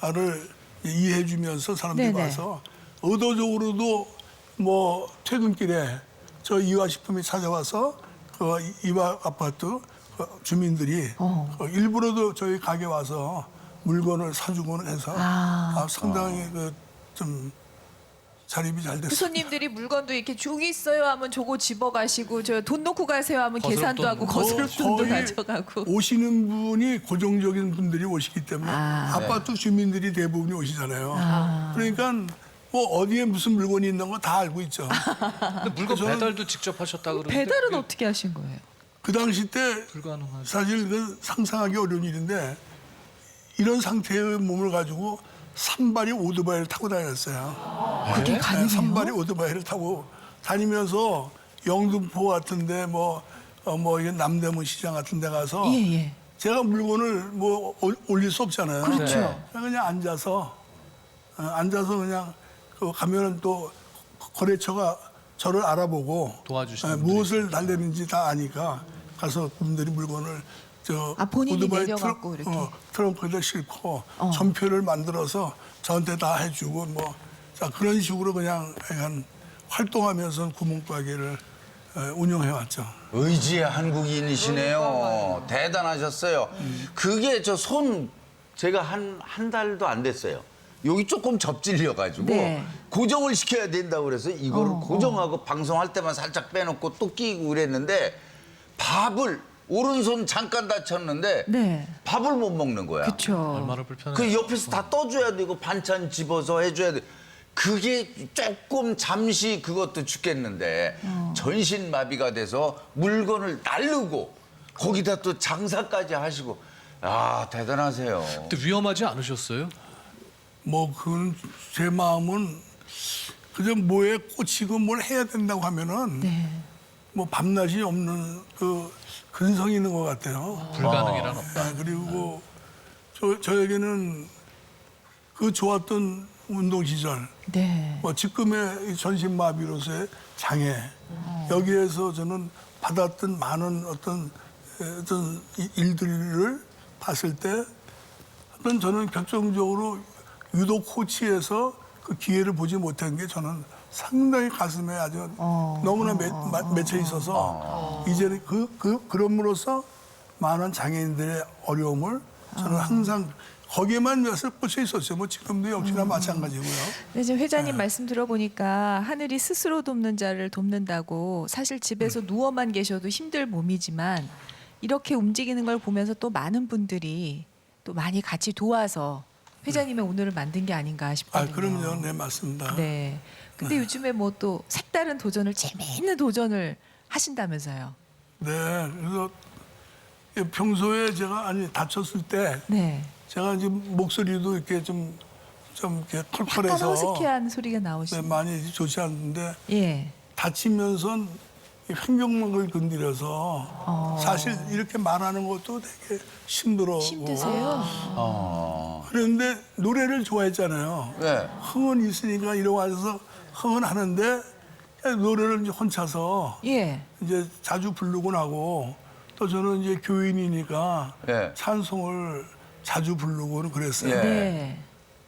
나를 이해해주면서 사람들이 네네. 와서 의도적으로도 뭐 퇴근길에 저 이화식품이 찾아와서 그 이화 아파트 그 주민들이 일부러도 저희 가게 와서 물건을 사주곤 해서 상당히 그 좀 자립이 잘 그 됐어요. 손님들이 물건도 이렇게 저기 있어요 하면 저거 집어 가시고 저 돈 놓고 가세요 하면 거스름 계산도 돈. 하고 거스름돈도 거의 가져가고. 오시는 분이 고정적인 분들이 오시기 때문에 아파트 주민들이 대부분이 오시잖아요. 그러니까 뭐 어디에 무슨 물건이 있는 거 다 알고 있죠. 근데 물건 저는 배달도 직접 하셨다 그러는데 배달은 그게 어떻게 하신 거예요? 그 당시 때 불가능하죠. 사실 그 상상하기 어려운 일인데 이런 상태의 몸을 가지고 산발이 오토바이를 타고 다녔어요. 그게 가능해요? 산발이 오토바이를 타고 다니면서 영등포 같은데 뭐 이게 남대문 시장 같은데 가서 예. 제가 물건을 뭐 올릴 수 없잖아요. 그렇죠. 그냥 앉아서 그냥 그 가면은 또 거래처가 저를 알아보고 도와주시는 분들이 무엇을 달래는지 다 아니까 가서 분들이 물건을 본인이 오토바이 내려갖고 이렇게. 트렁크에다 싣고 전표를 만들어서 저한테 다 해주고 뭐 자 그런 식으로 그냥 약간 활동하면서 구멍가게를 운영해 왔죠. 의지의 한국인이시네요. 대단하셨어요. 그게 저 손 제가 한 달도 안 됐어요. 여기 조금 접질려가지고 네. 고정을 시켜야 된다고 그래서 이거를 고정하고 방송할 때만 살짝 빼놓고 또 끼고 그랬는데 밥을 오른손 잠깐 다쳤는데 네. 밥을 못 먹는 거야. 그렇죠. 얼마나 불편해요. 그 옆에서 다 떠줘야 되고 반찬 집어서 해줘야 돼. 그게 조금 잠시 그것도 죽겠는데 전신마비가 돼서 물건을 나르고 거기다 또 장사까지 하시고 아 대단하세요. 근데 위험하지 않으셨어요? 뭐 그건 제 마음은 그저 뭐에 꽂히고 뭘 해야 된다고 하면은 네. 뭐 밤낮이 없는 그 근성이 있는 것 같아요. 불가능이란 없다. 그리고 저에게는 그 좋았던 운동 시절, 네. 뭐 지금의 이 전신마비로서의 장애 여기에서 저는 받았던 많은 어떤 일들을 봤을 때 어떤 저는 결정적으로 유도 코치에서 그 기회를 보지 못한 게 저는 상당히 가슴에 아주 너무나 맺혀 있어서 이제는 그럼으로써 많은 장애인들의 어려움을 저는 항상 거기에만 몇을 꽂혀 있었어요. 뭐 지금도 역시나 마찬가지고요. 근데 지금 회장님 말씀 들어보니까 하늘이 스스로 돕는 자를 돕는다고 사실 집에서 누워만 계셔도 힘들 몸이지만 이렇게 움직이는 걸 보면서 또 많은 분들이 또 많이 같이 도와서 회장님의 오늘을 만든 게 아닌가 싶거든요. 그럼요. 네, 맞습니다. 네. 근데 요즘에 뭐 또 색다른 도전을 재미있는 도전을 하신다면서요. 네, 그래서 평소에 제가 다쳤을 때 네. 제가 이제 목소리도 이렇게 좀 이렇게 약간 털털해서 허스키한 소리가 네, 나오시는. 많이 좋지 않는데 예. 다치면서 이 횡격막을 건드려서 사실 이렇게 말하는 것도 되게 힘들어. 힘드세요? 그런데 노래를 좋아했잖아요. 네. 흥은 있으니까 이러고 와서 흥은 하는데 노래를 이제 혼자서 예. 이제 자주 부르고 나고 또 저는 이제 교인이니까 네. 찬송을 자주 부르고 그랬어요. 예.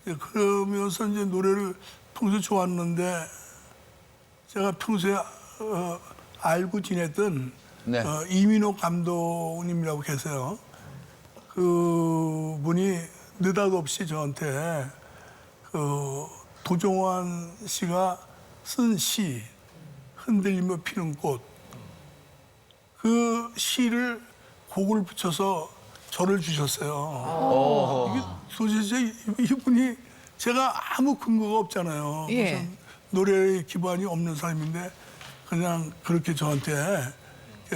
네. 그러면서 이제 노래를 평소에 좋았는데 제가 평소에 알고 지냈던 네. 이민호 감독님이라고 계세요. 그분이 느닷없이 저한테 도종환 씨가 쓴 시 흔들리며 피는 꽃 그 시를 곡을 붙여서 저를 주셨어요. 이게 도대체 이분이 제가 아무 근거가 없잖아요. 예. 무슨 노래의 기반이 없는 사람인데 그냥 그렇게 저한테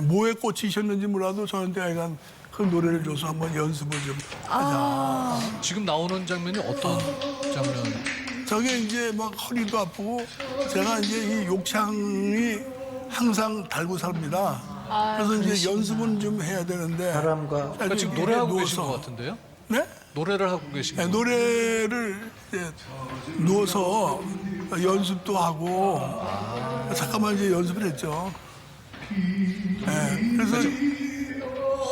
뭐에 꽂히셨는지 몰라도 저한테 약간 그 노래를 줘서 한번 연습을 좀 하자. 지금 나오는 장면이 어떤 장면? 저게 이제 막 허리도 아프고 제가 이제 이 욕창이 항상 달고 삽니다. 그래서 이제 연습은 좀 해야 되는데. 그러니까 지금 노래하고 계신 것 같은데요? 네? 노래를 하고 계신 네, 것 노래를 이제 누워서 연습도 하고 잠깐만 이제 연습을 했죠. 네, 그래서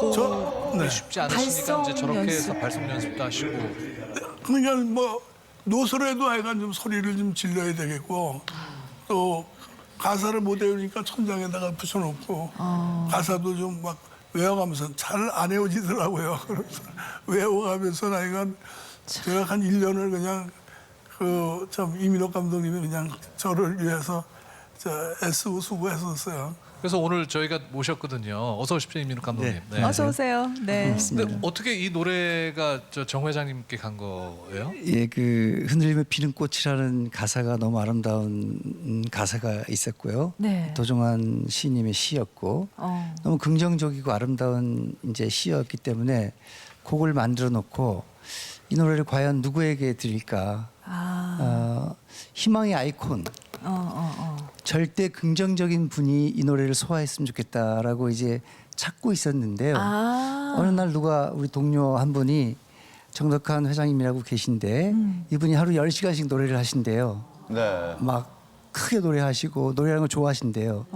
호흡이 쉽지 않으시니까 발성 이제 저렇게 해서 연습. 발성 연습도 하시고 그러니까 뭐 노소라도 하여간 좀 소리를 좀 질러야 되겠고 또 가사를 못 외우니까 천장에다가 붙여놓고 가사도 좀 막 외워가면서 잘 안 외워지더라고요. 그래서 외워가면서 하여간 제가 한 1년을 그냥 그 참 이민호 감독님이 그냥 저를 위해서 애쓰고 수고했었어요. 그래서 오늘 저희가 모셨거든요. 어서 오십시오 이민우 감독님. 네. 어서 오세요. 네. 근데 어떻게 이 노래가 정 회장님께 간 거예요? 예, 그 흔들리며 피는 꽃이라는 가사가 너무 아름다운 가사가 있었고요. 네. 도종환 시인님의 시였고 너무 긍정적이고 아름다운 이제 시였기 때문에 곡을 만들어 놓고 이 노래를 과연 누구에게 드릴까? 희망의 아이콘. 절대 긍정적인 분이 이 노래를 소화했으면 좋겠다라고 이제 찾고 있었는데요. 어느 날 누가 우리 동료 한 분이 정덕한 회장님이라고 계신데 이분이 하루 10시간씩 노래를 하신대요. 네. 막 크게 노래하시고 노래하는 걸 좋아하신대요.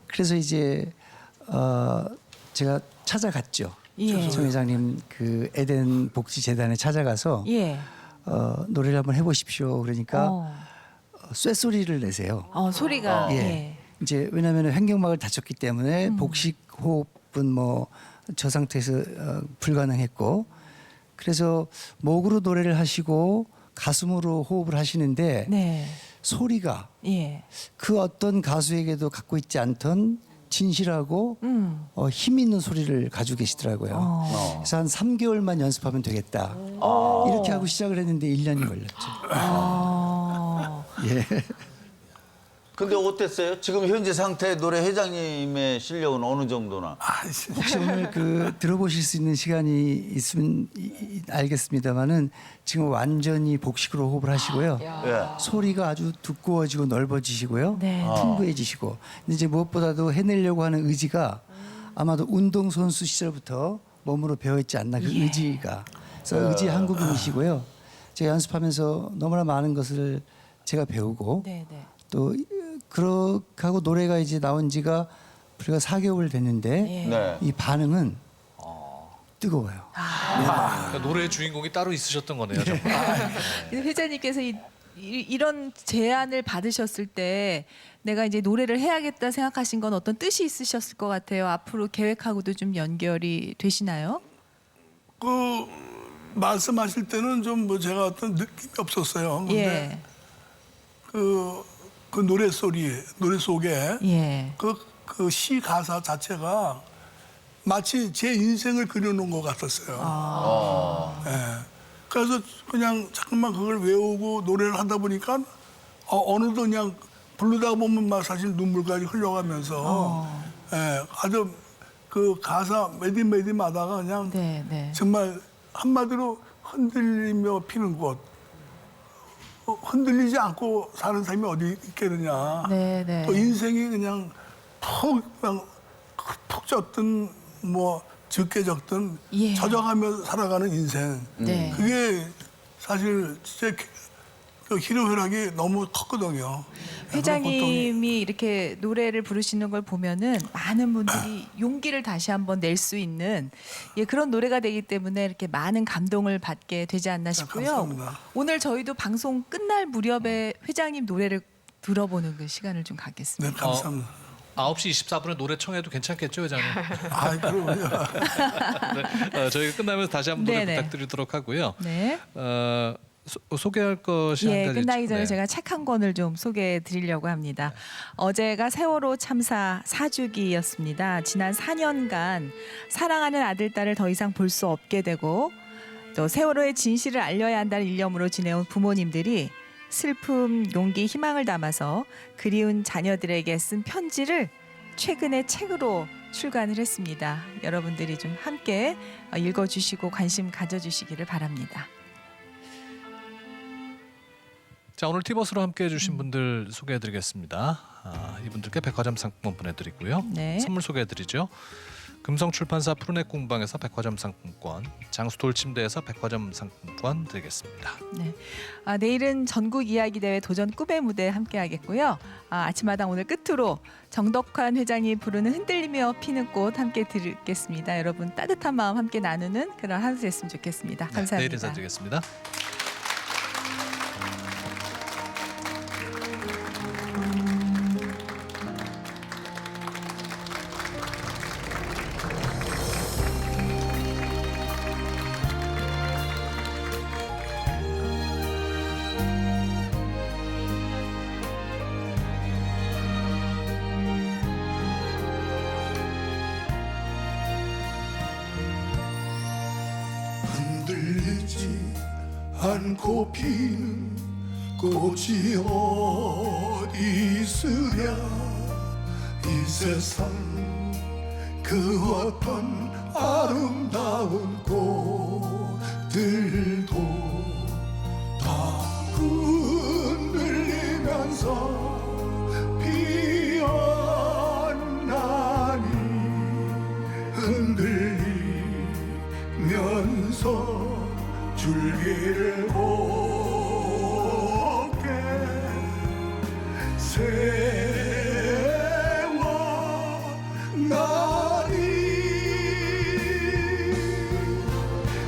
그래서 이제 제가 찾아갔죠. 예. 정 회장님 그 에덴 복지재단에 찾아가서 예. 노래를 한번 해보십시오. 그러니까 쇳소리를 내세요. 소리가 예. 예. 이제 왜냐하면 횡격막을 다쳤기 때문에 복식 호흡은 뭐 저 상태에서 불가능했고 그래서 목으로 노래를 하시고 가슴으로 호흡을 하시는데 네. 소리가 예. 그 어떤 가수에게도 갖고 있지 않던 진실하고 힘 있는 소리를 가지고 계시더라고요. 그래서 한 3개월만 연습하면 되겠다. 이렇게 하고 시작을 했는데 1년이 걸렸죠. 예. 근데 어땠어요? 지금 현재 상태 노래 회장님의 실력은 어느 정도나? 혹시 오늘 그 들어보실 수 있는 시간이 있으면 알겠습니다만은 지금 완전히 복식으로 호흡을 하시고요. 예. 소리가 아주 두꺼워지고 넓어지시고요. 네. 풍부해지시고. 근데 이제 무엇보다도 해내려고 하는 의지가 아마도 운동선수 시절부터 몸으로 배어있지 않나 그 의지가. 그래서 의지 한국인이시고요. 제가 연습하면서 너무나 많은 것을 제가 배우고 네, 네. 또 그렇게 하고 노래가 이제 나온 지가 불과 4개월 됐는데 예. 네. 이 반응은 뜨거워요. 그러니까 노래의 주인공이 따로 있으셨던 거네요. 정말. 근데 회장님께서 이런 제안을 받으셨을 때 내가 이제 노래를 해야겠다 생각하신 건 어떤 뜻이 있으셨을 것 같아요. 앞으로 계획하고도 좀 연결이 되시나요? 그 말씀하실 때는 좀 뭐 제가 어떤 느낌이 없었어요. 근데 예. 그 노래 속에 예. 그 시 가사 자체가 마치 제 인생을 그려놓은 것 같았어요. 예. 그래서 그냥 잠깐만 그걸 외우고 노래를 하다 보니까 어느덧 그냥 부르다 보면 막 사실 눈물까지 흘러가면서 예, 아주 그 가사 매디매디마다가 그냥 네, 네. 정말 한마디로 흔들리며 피는 꽃. 흔들리지 않고 사는 사람이 어디 있겠느냐. 네, 네. 또 인생이 그냥 푹 젖든 뭐 적게 적든 예. 젖어가며 살아가는 인생. 네. 그게 사실 제 그 희로애락이 너무 컸거든요. 회장님이 이렇게 노래를 부르시는 걸 보면은 많은 분들이 용기를 다시 한번 낼 수 있는 예, 그런 노래가 되기 때문에 이렇게 많은 감동을 받게 되지 않나 싶고요. 감사합니다. 오늘 저희도 방송 끝날 무렵에 회장님 노래를 들어보는 그 시간을 좀 갖겠습니다. 네, 감사합니다. 9시 24분에 노래 청해도 괜찮겠죠, 회장님? 아, 그럼요. 네, 저희가 끝나면서 다시 한번 노래 네네. 부탁드리도록 하고요. 네. 소개할 것이 한 예, 가지 끝나기 있죠? 전에 네. 제가 책 한 권을 좀 소개해 드리려고 합니다. 어제가 세월호 참사 4주기였습니다. 지난 4년간 사랑하는 아들, 딸을 더 이상 볼 수 없게 되고 또 세월호의 진실을 알려야 한다는 일념으로 지내온 부모님들이 슬픔, 용기, 희망을 담아서 그리운 자녀들에게 쓴 편지를 최근에 책으로 출간을 했습니다. 여러분들이 좀 함께 읽어주시고 관심 가져주시기를 바랍니다. 자, 오늘 티버스로 함께 해주신 분들 소개해드리겠습니다. 이분들께 백화점 상품권 보내드리고요. 네. 선물 소개해드리죠. 금성출판사 푸르넥 공방에서 백화점 상품권, 장수 돌침대에서 백화점 상품권 드리겠습니다. 네. 내일은 전국 이야기 대회 도전 꿈의 무대 함께 하겠고요. 아침마당 오늘 끝으로 정덕환 회장이 부르는 흔들리며 피는 꽃 함께 듣겠습니다. 여러분 따뜻한 마음 함께 나누는 그런 하루 됐으면 좋겠습니다. 감사합니다. 네, 내일 인사드리겠습니다. 흔들리지 않고 피는 꽃이 어디 있으랴 이 세상 그 어떤 아름다운 꽃들도 다 흔들리면서 피었나니 흔들리면서 줄기를 곱게 세워나니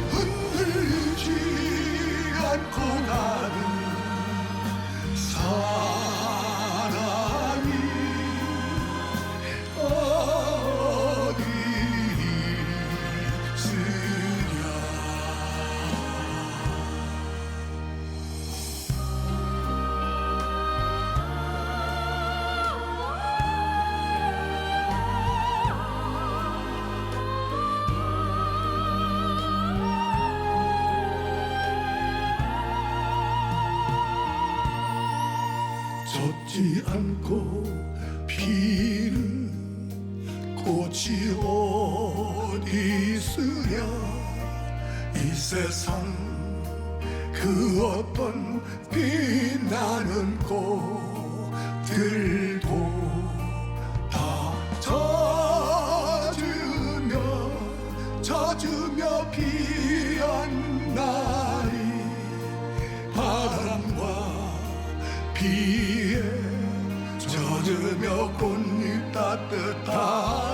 흔들리지 않고 가는 사랑이 어디 있으랴. 젖지 않고 피는 꽃이 어디 있으랴 이 세상 그 어떤 빛나는 꽃들도 다 젖으며 피었나니 바람과 비에 젖으며 꽃잎 따뜻한